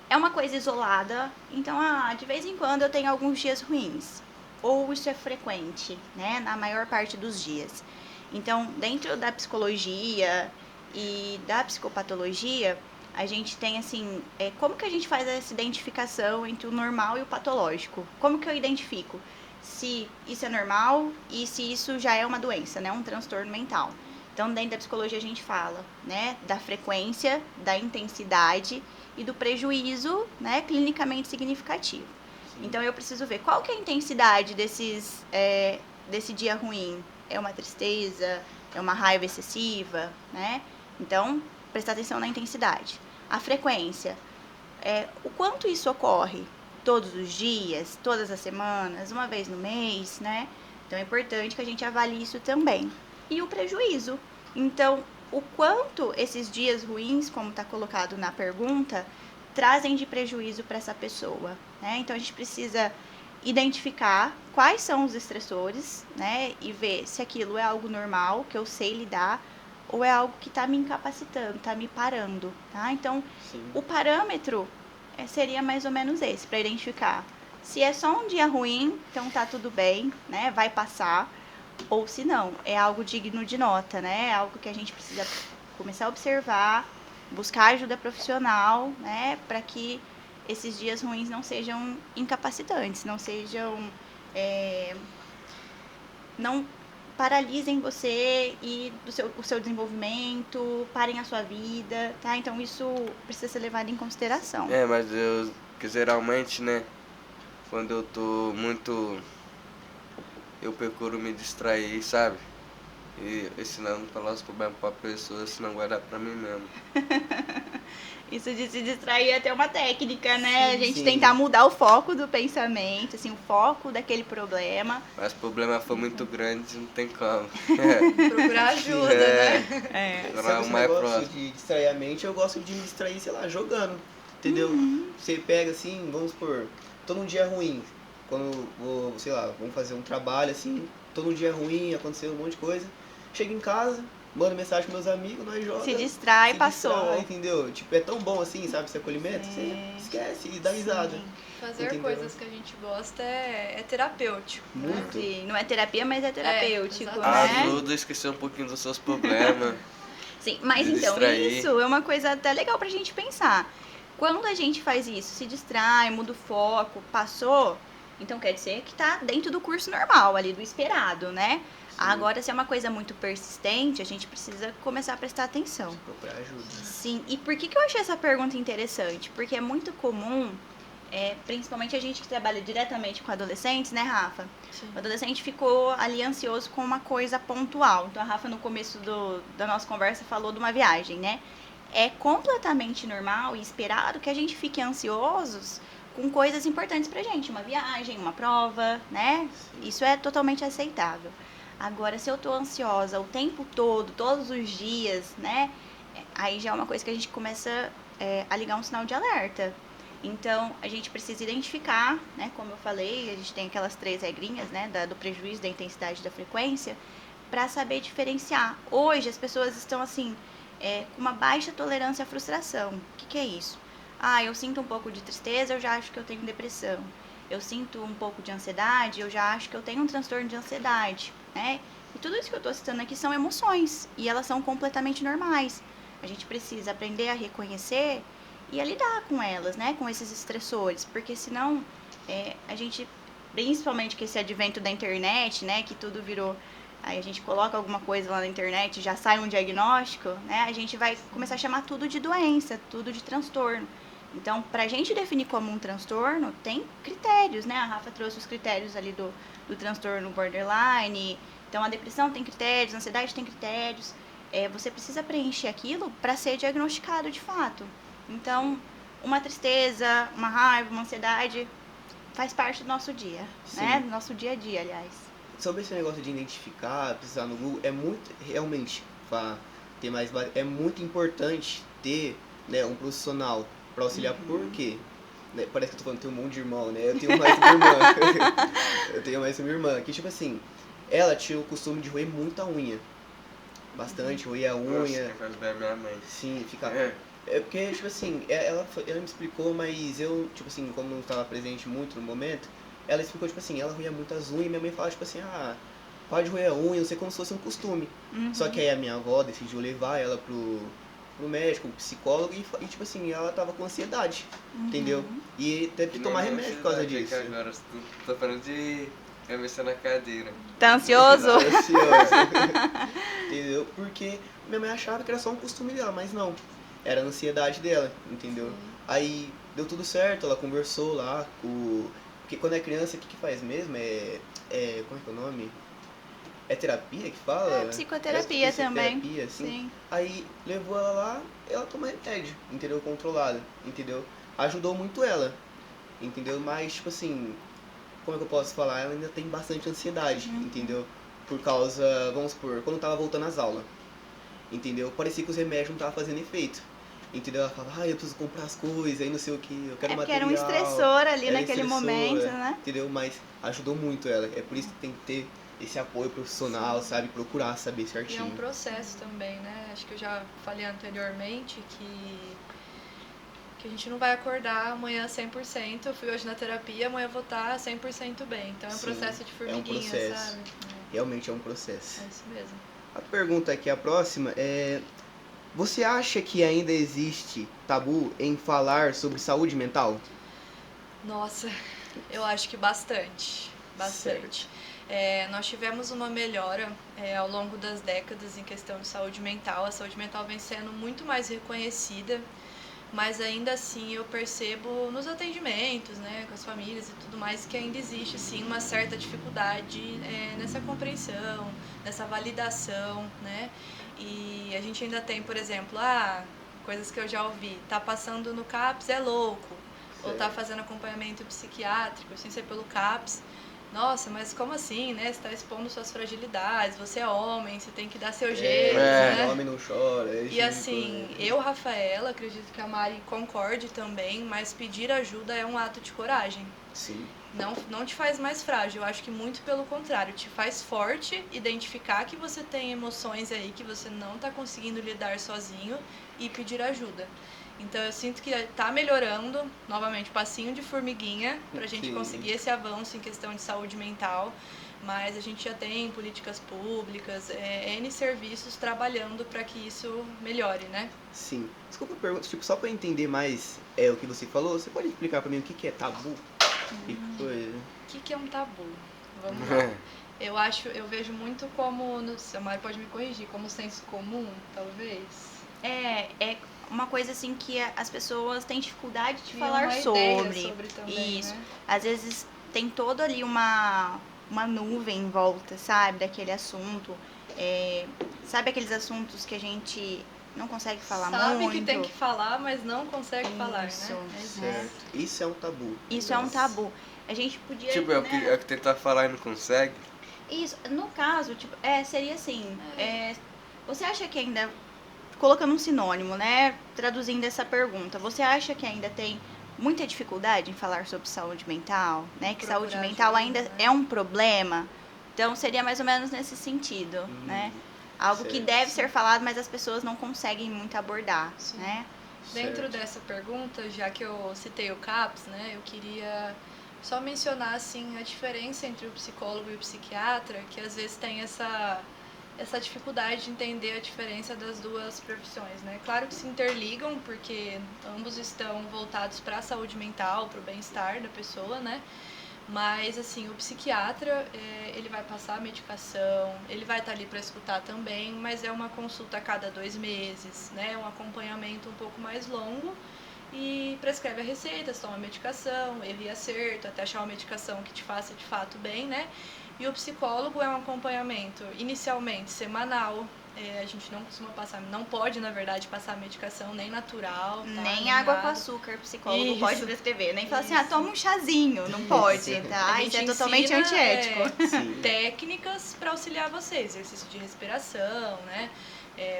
é uma coisa isolada, então, de vez em quando eu tenho alguns dias ruins. Ou isso é frequente, né, na maior parte dos dias. Então, dentro da psicologia e da psicopatologia, a gente tem, assim, como que a gente faz essa identificação entre o normal e o patológico? Como que eu identifico se isso é normal e se isso já é uma doença, né, um transtorno mental? Então, dentro da psicologia a gente fala, né, da frequência, da intensidade e do prejuízo, né, clinicamente significativo. Sim. Então, eu preciso ver qual que é a intensidade desse dia ruim. É uma tristeza? É uma raiva excessiva? Né? Então, prestar atenção na intensidade. A frequência. O quanto isso ocorre? Todos os dias? Todas as semanas? Uma vez no mês? Né? Então, é importante que a gente avalie isso também. E o prejuízo. Então, o quanto esses dias ruins, como está colocado na pergunta, trazem de prejuízo para essa pessoa, né? Então, a gente precisa identificar quais são os estressores, né? E ver se aquilo é algo normal, que eu sei lidar, ou é algo que está me incapacitando, está me parando, tá? Então, sim, o parâmetro seria mais ou menos esse, para identificar se é só um dia ruim, então tá tudo bem, né? Vai passar. Ou se não, é algo digno de nota, né? É algo que a gente precisa começar a observar, buscar ajuda profissional, né? Para que esses dias ruins não sejam incapacitantes, não sejam... não paralisem você e o seu desenvolvimento, parem a sua vida, tá? Então, isso precisa ser levado em consideração. Mas que geralmente, né? Quando eu tô muito... Eu procuro me distrair, sabe? E ensinando falar os problemas pra pessoa, senão guardar pra mim mesmo. Isso de se distrair é até uma técnica, né? Sim, a gente sim. tentar mudar o foco do pensamento, assim, o foco daquele problema. Mas se o problema for muito grande, não tem como. Procurar ajuda, né? Sabe esse mais negócio próximo. de distrair a mente? Eu gosto de me distrair, sei lá, jogando, entendeu? Você pega assim, vamos supor, tô num dia ruim, quando vamos fazer um trabalho assim, tô num dia ruim, aconteceu um monte de coisa, chego em casa, mando mensagem com meus amigos, nós jogamos. Se distrai, passou. Entendeu? Tipo, é tão bom assim, sabe, esse acolhimento, que Sim. você esquece e dá risada. Sim. Fazer Entendeu? coisas que a gente gosta é terapêutico. Muito. Sim, não é terapia, mas é terapêutico, exatamente. né? Ajuda a esquecer um pouquinho dos seus problemas. Sim, mas Se então, distrair. isso é uma coisa até legal pra gente pensar. Quando a gente faz isso, se distrai, muda o foco, passou, então quer dizer que tá dentro do curso normal, ali, do esperado, né? Sim. Agora, se é uma coisa muito persistente, a gente precisa começar a prestar atenção. Procurar ajuda. Sim, e por que eu achei essa pergunta interessante? Porque é muito comum, principalmente a gente que trabalha diretamente com adolescentes, né, Rafa? Sim. O adolescente ficou ali ansioso com uma coisa pontual. Então, a Rafa, no começo da nossa conversa, falou de uma viagem, né? É completamente normal e esperado que a gente fique ansiosos com coisas importantes pra gente. Uma viagem, uma prova, né? Isso é totalmente aceitável. Agora, se eu tô ansiosa o tempo todo, todos os dias, né? Aí já é uma coisa que a gente começa a ligar um sinal de alerta. Então, a gente precisa identificar, né? Como eu falei, a gente tem aquelas 3 regrinhas, né? Do prejuízo, da intensidade e da frequência, para saber diferenciar. Hoje, as pessoas estão, assim, com uma baixa tolerância à frustração. O que é isso? Ah, eu sinto um pouco de tristeza, eu já acho que eu tenho depressão. Eu sinto um pouco de ansiedade, eu já acho que eu tenho um transtorno de ansiedade, né? E tudo isso que eu estou citando aqui são emoções, e elas são completamente normais. A gente precisa aprender a reconhecer e a lidar com elas, né? Com esses estressores, porque senão a gente, principalmente com esse advento da internet, né? Que tudo virou... Aí a gente coloca alguma coisa lá na internet, já sai um diagnóstico, né? A gente vai começar a chamar tudo de doença, tudo de transtorno. Então, pra gente definir como um transtorno, tem critérios, né? A Rafa trouxe os critérios ali do transtorno borderline. Então, a depressão tem critérios, a ansiedade tem critérios. Você precisa preencher aquilo para ser diagnosticado de fato. Então, uma tristeza, uma raiva, uma ansiedade faz parte do nosso dia, né? Do nosso dia a dia, aliás. Sobre esse negócio de identificar, precisar no Google, é muito, realmente, ter mais, é muito importante ter, né, um profissional para auxiliar, porque, né, parece que eu tô falando que tem um monte de irmão, né, eu tenho mais uma irmã, eu tenho mais uma irmã, que tipo assim, ela tinha o costume de roer muita unha, bastante, roer a unha. Nossa, faz bem a minha mãe. Sim, ficava... É porque, tipo assim, ela me explicou, mas eu, tipo assim, como não estava presente muito no momento, ela explicou, tipo assim, ela roía muitas unhas e minha mãe falava, tipo assim, pode roer a unha, não sei, como se fosse um costume. Só que aí a minha avó decidiu levar ela pro médico, pro psicólogo, e tipo assim, ela tava com ansiedade, entendeu? E teve que tomar remédio por causa disso. Agora tô falando de cabeça na cadeira. Tá ansioso? Tá ansiosa. Entendeu? Porque minha mãe achava que era só um costume dela, mas não. Era a ansiedade dela, entendeu? Aí deu tudo certo, ela conversou lá com... Porque quando é criança, o que faz mesmo? Como é que é o nome? É terapia que fala? Psicoterapia também. Terapia, assim. Sim. Aí levou ela lá, ela tomou remédio, entendeu? Controlada, entendeu? Ajudou muito ela, entendeu? Mas, tipo assim, como é que eu posso falar? Ela ainda tem bastante ansiedade, entendeu? Por causa, vamos supor, quando tava voltando às aulas, entendeu? Parecia que os remédios não estavam fazendo efeito. Entendeu? Ela falava, eu preciso comprar as coisas, aí não sei o que, eu quero Porque material. era um estressor ali Era naquele estressor, momento, né? Entendeu? Mas ajudou muito ela. É por isso que tem que ter esse apoio profissional, sabe? Procurar saber E certinho. é um processo também, né? Acho que eu já falei anteriormente que a gente não vai acordar amanhã 100%. Eu fui hoje na terapia, amanhã eu vou estar 100% bem. Então é um Sim, processo de formiguinha, processo. sabe? Realmente é um processo. É isso mesmo. A pergunta aqui, a próxima, é... Você acha que ainda existe tabu em falar sobre saúde mental? Nossa, eu acho que bastante. Bastante. Nós tivemos uma melhora ao longo das décadas em questão de saúde mental. A saúde mental vem sendo muito mais reconhecida, mas ainda assim eu percebo nos atendimentos, né, com as famílias e tudo mais, que ainda existe sim uma certa dificuldade nessa compreensão, nessa validação, né? E a gente ainda tem, por exemplo, coisas que eu já ouvi, tá passando no CAPS é louco, ou tá fazendo acompanhamento psiquiátrico sem ser pelo CAPS. Nossa, mas como assim, né? Você está expondo suas fragilidades, você é homem, você tem que dar seu jeito, né? Homem não chora. E assim, eu, Rafaela, acredito que a Mari concorde também, mas pedir ajuda é um ato de coragem. Sim. não te faz mais frágil. Eu acho que muito pelo contrário, te faz forte, identificar que você tem emoções aí que você não está conseguindo lidar sozinho e pedir ajuda. Então eu sinto que está melhorando, novamente, passinho de formiguinha, para a gente Sim. conseguir esse avanço em questão de saúde mental, mas a gente já tem políticas públicas, N serviços trabalhando para que isso melhore, né? Sim. Desculpa a pergunta, tipo, só pra eu entender mais o que você falou, você pode explicar pra mim o que é tabu? Que coisa? O que é um tabu? Vamos lá. Eu vejo muito como, a Mari pode me corrigir, como senso comum, talvez. É uma coisa assim que as pessoas têm dificuldade de E falar uma ideia sobre. sobre também, Isso. né? Às vezes tem todo ali uma nuvem em volta, sabe, daquele assunto. Sabe aqueles assuntos que a gente não consegue falar Sabe muito? que tem que falar, mas não consegue falar, Isso. né? Certo. Isso é um tabu. Isso é um tabu. A gente podia. Tipo, é o que tentar falar e não consegue. Isso, no caso, tipo, seria assim, você acha que ainda, colocando um sinônimo, né, traduzindo essa pergunta, você acha que ainda tem muita dificuldade em falar sobre saúde mental, né, que saúde Procurar mental ajuda, ainda né? é um problema? Então, seria mais ou menos nesse sentido, né? Algo que certo. deve ser falado, mas as pessoas não conseguem muito abordar, Sim. né? Dentro Certo. dessa pergunta, já que eu citei o CAPS, né, eu queria só mencionar assim a diferença entre o psicólogo e o psiquiatra, que às vezes tem essa dificuldade de entender a diferença das duas profissões, né? Claro que se interligam, porque ambos estão voltados para a saúde mental, para o bem-estar da pessoa, né? Mas, assim, o psiquiatra, ele vai passar a medicação, ele vai estar ali para escutar também, mas é uma consulta a cada 2 meses, né? Um acompanhamento um pouco mais longo e prescreve a receita, toma a medicação, erro e acerto, até achar uma medicação que te faça de fato bem, né? E o psicólogo é um acompanhamento inicialmente semanal. A gente não costuma passar, não pode, na verdade, passar medicação nem natural, tá? Nem água com nada. açúcar, o psicólogo Isso. pode prescrever. Nem falar assim, Isso. toma um chazinho. Não pode, tá? A Isso gente é totalmente ensina, antiético. Sim. técnicas para auxiliar você, exercício de respiração, né?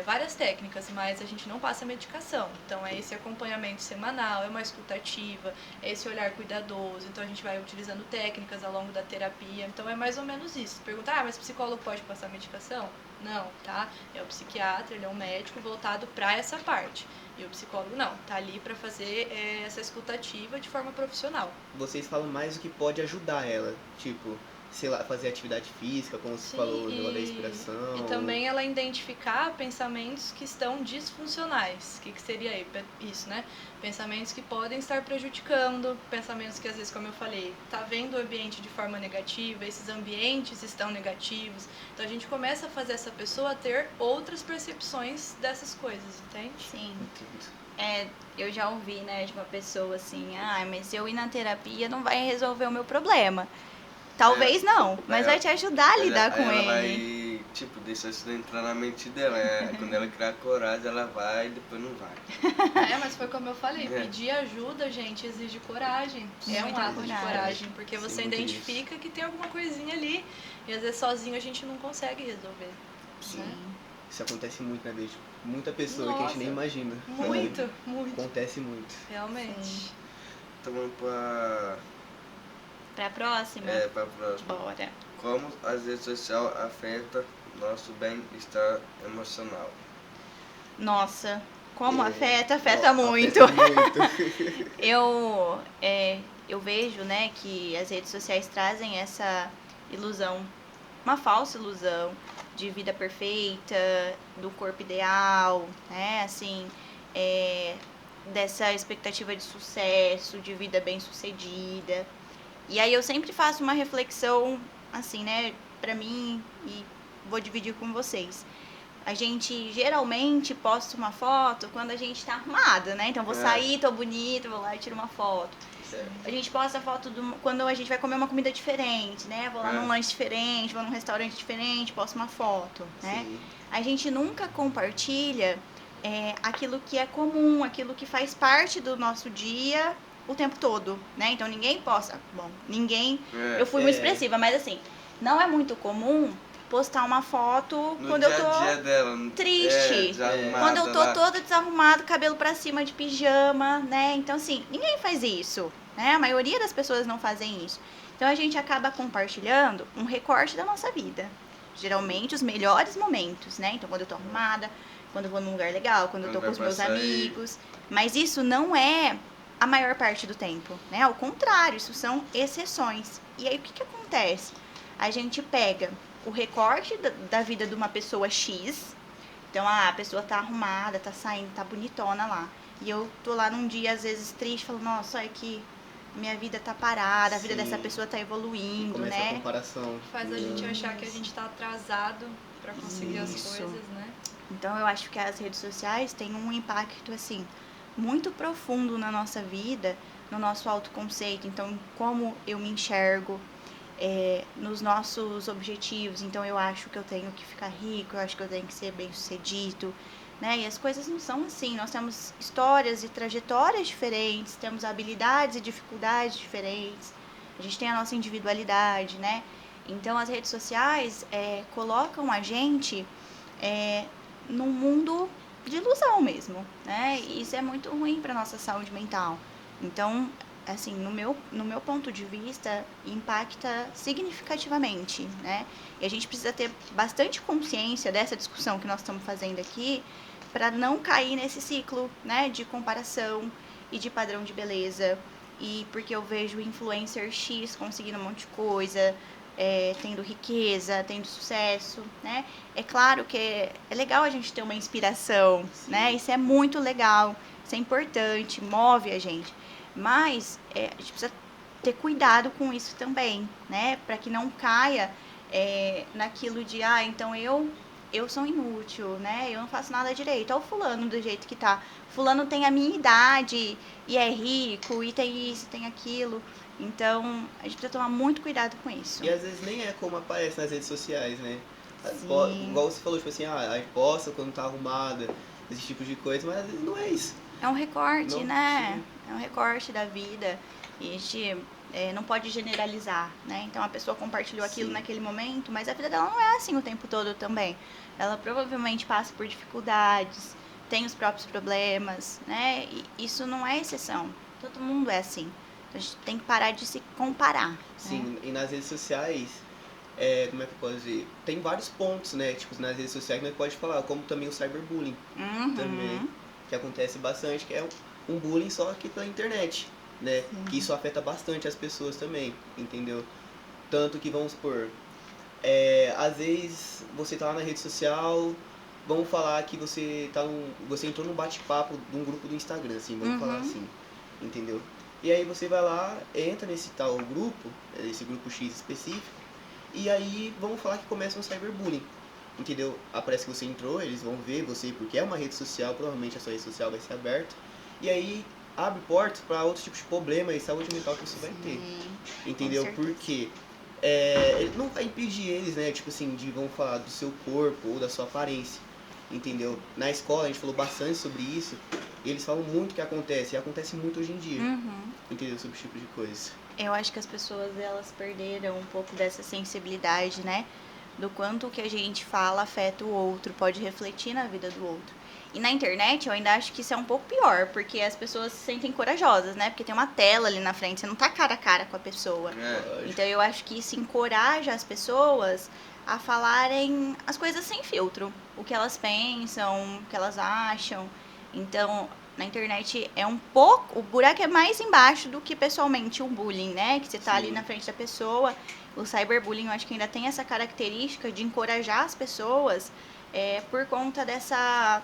Várias técnicas, mas a gente não passa medicação. Então é esse acompanhamento semanal, é uma escuta ativa, é esse olhar cuidadoso. Então a gente vai utilizando técnicas ao longo da terapia. Então é mais ou menos isso. Perguntar, mas o psicólogo pode passar medicação? Não, tá? É o psiquiatra, ele é um médico voltado para essa parte. E o psicólogo não, tá ali para fazer essa escuta ativa de forma profissional. Vocês falam mais o que pode ajudar ela, tipo, sei lá, fazer atividade física, como você falou, da respiração. E também ela identificar pensamentos que estão disfuncionais. O que seria isso, né? Pensamentos que podem estar prejudicando, pensamentos que às vezes, como eu falei, tá vendo o ambiente de forma negativa, esses ambientes estão negativos. Então a gente começa a fazer essa pessoa ter outras percepções dessas coisas, entende? Sim. Entendo. Eu já ouvi, né, de uma pessoa assim, mas eu ir na terapia não vai resolver o meu problema. Talvez não, mas vai te ajudar a lidar com ela ele. vai, tipo, deixar isso entrar na mente dela. Quando ela criar coragem, ela vai e depois não vai. Mas foi como eu falei, pedir ajuda, gente, exige coragem. É um Muita ato de coragem. coragem, porque Sim, você muito identifica que tem alguma coisinha ali. E às vezes sozinho a gente não consegue resolver. Sim. Isso acontece muito, né, beijo? Muita pessoa que a gente nem Nossa, imagina. Muito, muito. Acontece muito. Realmente. Sim. Então vamos pra Pra próxima? pra próxima. Bora. Como as redes sociais afetam nosso bem-estar emocional? Nossa, como afeta? Afeta muito. muito. Eu vejo, né, que as redes sociais trazem essa ilusão, uma falsa ilusão de vida perfeita, do corpo ideal, né, assim, dessa expectativa de sucesso, de vida bem-sucedida. E aí eu sempre faço uma reflexão, assim, né, pra mim, e vou dividir com vocês. A gente geralmente posta uma foto quando a gente tá arrumada, né? Então vou sair, tô bonita, vou lá e tiro uma foto. Certo. A gente posta foto quando a gente vai comer uma comida diferente, né? Vou lá num lanche diferente, vou num restaurante diferente, posto uma foto, né? Sim. A gente nunca compartilha aquilo que é comum, aquilo que faz parte do nosso dia o tempo todo, né? Então ninguém posta. Bom, ninguém. Eu fui muito expressiva, mas assim, não é muito comum postar uma foto No quando dia eu tô a dia dela, triste. desarrumada Quando eu tô lá. toda desarrumada, cabelo pra cima de pijama, né? Então assim, ninguém faz isso, né? A maioria das pessoas não fazem isso. Então a gente acaba compartilhando um recorte da nossa vida. Geralmente os melhores momentos, né? Então quando eu tô arrumada, quando eu vou num lugar legal, quando eu tô com os meus amigos. Mas isso não é a maior parte do tempo, né? Ao contrário, isso são exceções. E aí o que acontece? A gente pega o recorte da vida de uma pessoa X. Então a pessoa tá arrumada, tá saindo, tá bonitona lá. E eu tô lá num dia, às vezes, triste, falo, nossa, olha que minha vida tá parada, a vida dessa pessoa tá evoluindo, Começa né? a comparação. Faz a gente achar que a gente tá atrasado pra conseguir as Isso. coisas, né? Então eu acho que as redes sociais têm um impacto, assim, muito profundo na nossa vida, no nosso autoconceito. Então, como eu me enxergo, nos nossos objetivos. Então, eu acho que eu tenho que ficar rico, eu acho que eu tenho que ser bem-sucedido, né? E as coisas não são assim. Nós temos histórias e trajetórias diferentes, temos habilidades e dificuldades diferentes. A gente tem a nossa individualidade, né? Então, as redes sociais colocam a gente num mundo de ilusão mesmo, né? E isso é muito ruim para nossa saúde mental. Então, assim, no meu ponto de vista, impacta significativamente, né? E a gente precisa ter bastante consciência dessa discussão que nós estamos fazendo aqui, para não cair nesse ciclo, né, de comparação e de padrão de beleza. E porque eu vejo influencer X conseguindo um monte de coisa, tendo riqueza, tendo sucesso, né? É claro que é legal a gente ter uma inspiração, né? Isso é muito legal, isso é importante, move a gente. Mas a gente precisa ter cuidado com isso também, né? Para que não caia naquilo de, então eu sou inútil, né? Eu não faço nada direito. Olha o fulano do jeito que tá. Fulano tem a minha idade e é rico e tem isso, tem aquilo. Então, a gente precisa tomar muito cuidado com isso. E às vezes nem é como aparece nas redes sociais, né? Sim. Igual você falou, tipo assim, a gente posta quando tá arrumada, esse tipo de coisa, mas às vezes não é isso. É um recorte, Não, né? sim. É um recorte da vida. E a gente não pode generalizar, né? Então a pessoa compartilhou aquilo Sim. naquele momento, mas a vida dela não é assim o tempo todo também. Ela provavelmente passa por dificuldades, tem os próprios problemas, né? E isso não é exceção. Todo mundo é assim. Então a gente tem que parar de se comparar. Sim, Né? e nas redes sociais, como é que eu posso dizer? Tem vários pontos, né? Tipo, nas redes sociais, nós pode falar, como também o cyberbullying Uhum. também, que acontece bastante, que é um bullying só que pela internet, né? Que isso afeta bastante as pessoas também, entendeu? Tanto que, vamos supor, às vezes você tá lá na rede social, vamos falar que você entrou num bate-papo de um grupo do Instagram, assim, vamos falar assim, entendeu? E aí você vai lá, entra nesse tal grupo, esse grupo X específico, e aí vamos falar que começa um cyberbullying, entendeu? Aparece que você entrou, eles vão ver você, porque é uma rede social, provavelmente a sua rede social vai ser aberta, e aí abre portas para outros tipos de problema e saúde mental que você vai ter, entendeu? Porque ele não vai impedir eles, né, tipo assim, de vamos falar do seu corpo ou da sua aparência, entendeu? Na escola a gente falou bastante sobre isso, e eles falam muito que acontece, e acontece muito hoje em dia, entendeu? Sobre esse tipo de coisa. Eu acho que as pessoas, elas perderam um pouco dessa sensibilidade, né? Do quanto o que a gente fala afeta o outro, pode refletir na vida do outro. E na internet eu ainda acho que isso é um pouco pior, porque as pessoas se sentem corajosas, né? Porque tem uma tela ali na frente, você não tá cara a cara com a pessoa. Então eu acho que isso encoraja as pessoas a falarem as coisas sem filtro. O que elas pensam, o que elas acham. Então, na internet é um pouco... O buraco é mais embaixo do que pessoalmente um bullying, né? Que você tá ali na frente da pessoa. O cyberbullying eu acho que ainda tem essa característica de encorajar as pessoas por conta dessa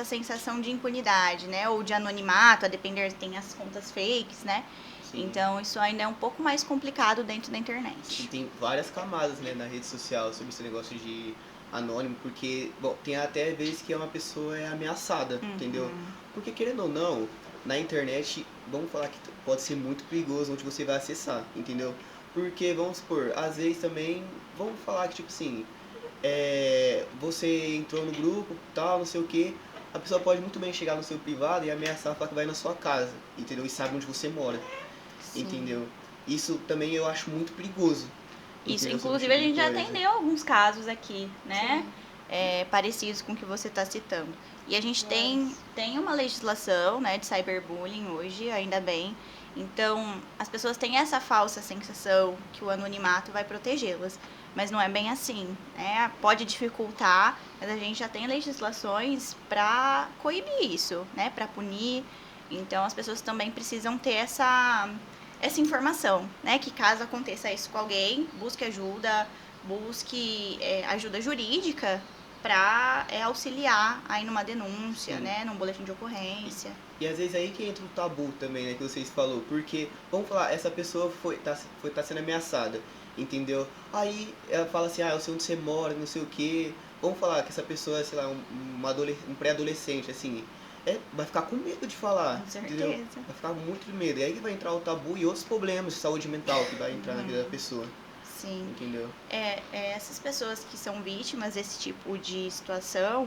sensação de impunidade, né? Ou de anonimato, a depender, tem as contas fakes, né? Sim. Então, isso ainda é um pouco mais complicado dentro da E internet. tem várias camadas, né, na rede social sobre esse negócio de anônimo, porque, bom, tem até vezes que uma pessoa é ameaçada, entendeu? Porque, querendo ou não, na internet, vamos falar que pode ser muito perigoso onde você vai acessar, entendeu? Porque, vamos supor, às vezes também, vamos falar que, tipo assim, você entrou no grupo, tal, não sei o que, a pessoa pode muito bem chegar no seu privado e ameaçar, falar que vai na sua casa, entendeu? E sabe onde você mora, entendeu? Isso também eu acho muito perigoso. Isso, entendeu? inclusive, a gente já Coisa. atendeu alguns casos aqui, né? Parecidos com o que você está citando. E a gente tem uma legislação, né, de cyberbullying hoje, ainda bem. Então, as pessoas têm essa falsa sensação que o anonimato vai protegê-las, mas não é bem assim, né? Pode dificultar, mas a gente já tem legislações para coibir isso, né? Para punir. Então, as pessoas também precisam ter essa informação, né? Que caso aconteça isso com alguém, busque ajuda, busque ajuda jurídica para auxiliar aí numa denúncia, Sim. né? Num boletim de ocorrência. E às vezes aí que entra o tabu também, né, que vocês falou, porque, vamos falar, essa pessoa tá sendo ameaçada, entendeu? Aí ela fala assim, eu sei onde você mora, não sei o quê. Vamos falar que essa pessoa é, sei lá, um pré-adolescente, assim, vai ficar com medo de falar, Com entendeu? certeza. Vai ficar muito de medo. E aí que vai entrar o tabu e outros problemas de saúde mental que vai entrar na vida da pessoa, Sim. entendeu? Essas pessoas que são vítimas desse tipo de situação,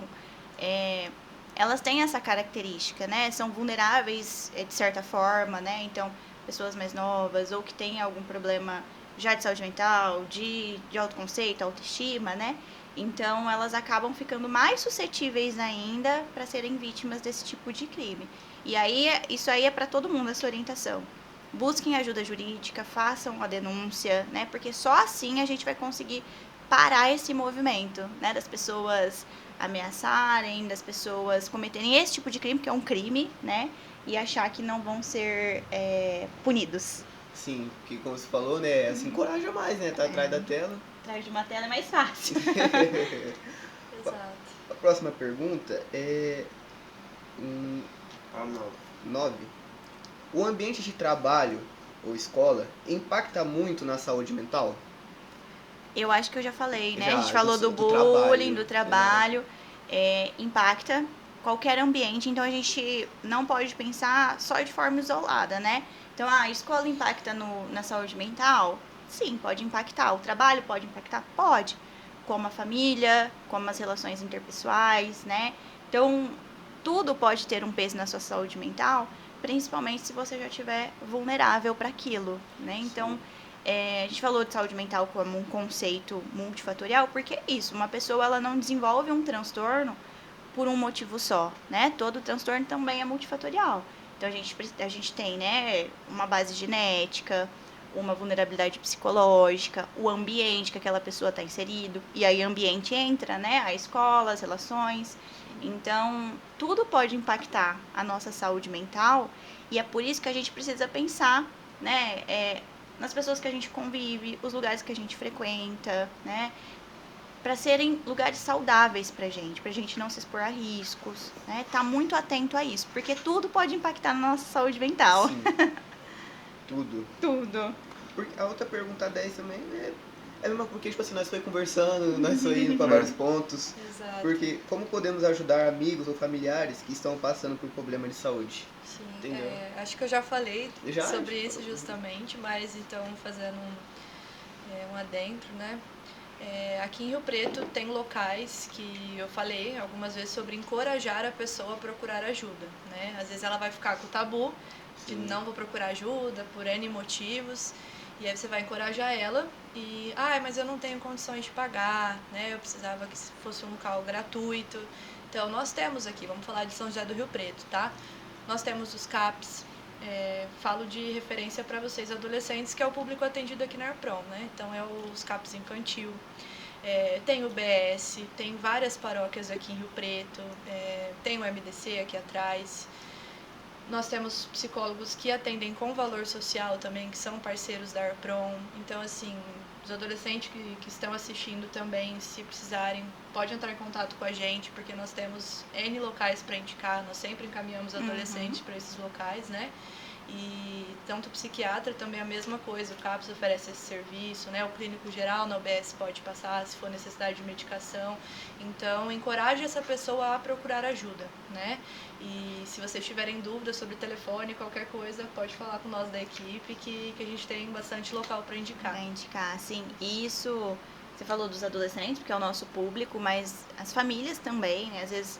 elas têm essa característica, né? São vulneráveis de certa forma, né? Então, pessoas mais novas ou que têm algum problema já de saúde mental, de autoconceito, autoestima, né? Então, elas acabam ficando mais suscetíveis ainda para serem vítimas desse tipo de crime. E aí, isso aí é para todo mundo, essa orientação. Busquem ajuda jurídica, façam a denúncia, né? Porque só assim a gente vai conseguir parar esse movimento, né? Das pessoas ameaçarem, das pessoas cometerem esse tipo de crime, que é um crime, né? E achar que não vão ser punidos. Sim, que como você falou, né, se encoraja mais, né, tá atrás da tela. Atrás de uma tela é mais fácil. Exato. A próxima pergunta é Ah, não. 9. O ambiente de trabalho ou escola impacta muito na saúde mental? Eu acho que eu já falei, né? Já, A gente falou do trabalho, bullying, do trabalho. Impacta qualquer ambiente, então a gente não pode pensar só de forma isolada, né? Então, a escola impacta na saúde mental? Sim, pode impactar. O trabalho pode impactar? Pode. Como a família, como as relações interpessoais, né? Então, tudo pode ter um peso na sua saúde mental, principalmente se você já estiver vulnerável para aquilo, né? Então, a gente falou de saúde mental como um conceito multifatorial, porque é isso, uma pessoa ela não desenvolve um transtorno por um motivo só, né? Todo transtorno também é multifatorial. Então, a gente tem, né, uma base genética, uma vulnerabilidade psicológica, o ambiente que aquela pessoa está inserido, e aí ambiente entra, né, a escola, as relações. Então, tudo pode impactar a nossa saúde mental, e é por isso que a gente precisa pensar, né, nas pessoas que a gente convive, os lugares que a gente frequenta, né, para serem lugares saudáveis pra gente não se expor a riscos, né? Tá muito atento a isso, porque tudo pode impactar na nossa saúde mental. Sim. Tudo. Tudo. Porque a outra pergunta 10 também é a mesma, porque tipo assim, nós foi conversando, nós foi indo para vários pontos. Exato. Porque como podemos ajudar amigos ou familiares que estão passando por problema de saúde? Sim, Entendeu? acho que eu já falei Já? sobre isso justamente, mas então fazendo um adentro, né? Aqui em Rio Preto tem locais que eu falei algumas vezes sobre encorajar a pessoa a procurar ajuda, né? Às vezes ela vai ficar com o tabu de não vou procurar ajuda por N motivos, e aí você vai encorajar ela e, mas eu não tenho condições de pagar, né? Eu precisava que fosse um local gratuito. Então nós temos aqui, vamos falar de São José do Rio Preto, tá? Nós temos os CAPs, falo de referência para vocês adolescentes, que é o público atendido aqui na Arpron, né? Então é os CAPs infantil, tem o BS, tem várias paróquias aqui em Rio Preto, tem o MDC aqui atrás. Nós temos psicólogos que atendem com valor social também, que são parceiros da Arpron. Então, assim, os adolescentes que estão assistindo também, se precisarem, pode entrar em contato com a gente, porque nós temos N locais para indicar, nós sempre encaminhamos adolescentes para esses locais, né? E tanto o psiquiatra também é a mesma coisa, o CAPS oferece esse serviço, né? O clínico geral na UBS pode passar se for necessidade de medicação. Então, encoraje essa pessoa a procurar ajuda, né? E se vocês tiverem dúvidas sobre telefone, qualquer coisa, pode falar com nós da equipe, que a gente tem bastante local para indicar. Para indicar, sim. E isso, você falou dos adolescentes, porque é o nosso público, mas as famílias também, né? Às vezes,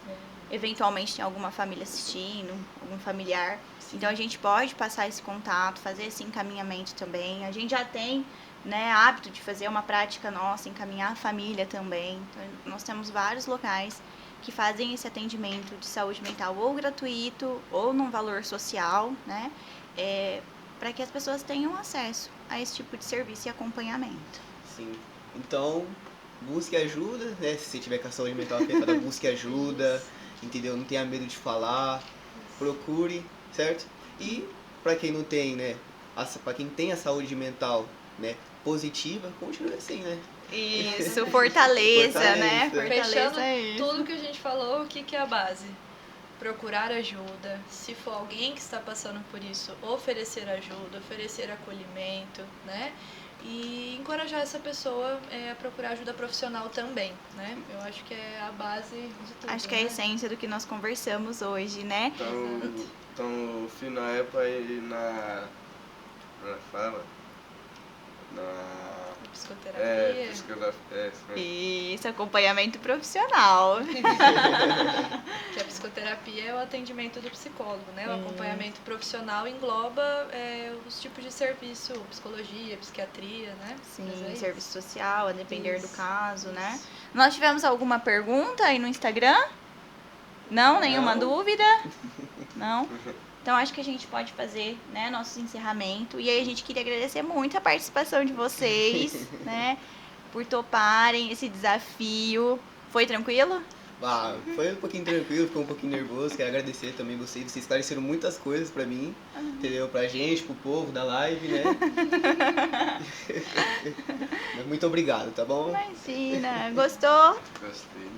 eventualmente, tem alguma família assistindo, algum familiar. Sim. Então, a gente pode passar esse contato, fazer esse encaminhamento também. A gente já tem, né, hábito de fazer uma prática nossa, encaminhar a família também. Então, nós temos vários locais que fazem esse atendimento de saúde mental ou gratuito ou num valor social, né? para que as pessoas tenham acesso a esse tipo de serviço e acompanhamento. Sim. Então, busque ajuda, né? Se você tiver com a saúde mental afetada, busque ajuda, entendeu? Não tenha medo de falar, procure, certo? E para quem não tem, né? Para quem tem a saúde mental, né, positiva, continue assim, né? Isso, fortaleça, né? Fechando Fortaleça isso. tudo que a gente falou, o que é a base? Procurar ajuda. Se for alguém que está passando por isso, oferecer ajuda, oferecer acolhimento, né? E encorajar essa pessoa a procurar ajuda profissional também, né? Eu acho que é a base de tudo. Acho que é a né? essência do que nós conversamos hoje, né? Então o final é para ir na fala? Na Psicoterapia. Isso, acompanhamento profissional. Que a psicoterapia é o atendimento do psicólogo, né? O acompanhamento profissional engloba os tipos de serviço, psicologia, psiquiatria, né? Sim, Mas é isso. serviço social, a depender do Isso, caso, né? isso. Nós tivemos alguma pergunta aí no Instagram? Não? Nenhuma dúvida? Não? Então, acho que a gente pode fazer, né, nosso encerramento. E aí, a gente queria agradecer muito a participação de vocês, né, por toparem esse desafio. Foi tranquilo? Ah, foi um pouquinho tranquilo, ficou um pouquinho nervoso. Quero agradecer também vocês esclareceram muitas coisas pra mim, entendeu? Pra gente, pro povo da live, né? Mas muito obrigado, tá bom? Imagina, gostou? Gostei.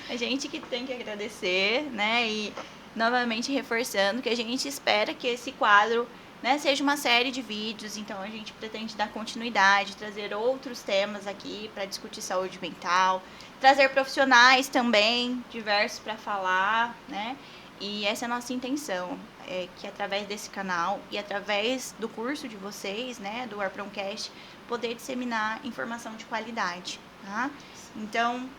A gente que tem que agradecer, né? E novamente reforçando que a gente espera que esse quadro, né, seja uma série de vídeos. Então a gente pretende dar continuidade, trazer outros temas aqui para discutir saúde mental, trazer profissionais também diversos para falar, né? E essa é a nossa intenção, que através desse canal e através do curso de vocês, né, do Arproncast, poder disseminar informação de qualidade, tá? Então,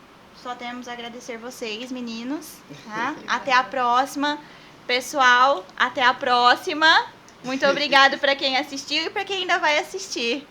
só temos a agradecer vocês, meninos, tá? Até a próxima. Pessoal, até a próxima. Muito obrigado para quem assistiu e para quem ainda vai assistir.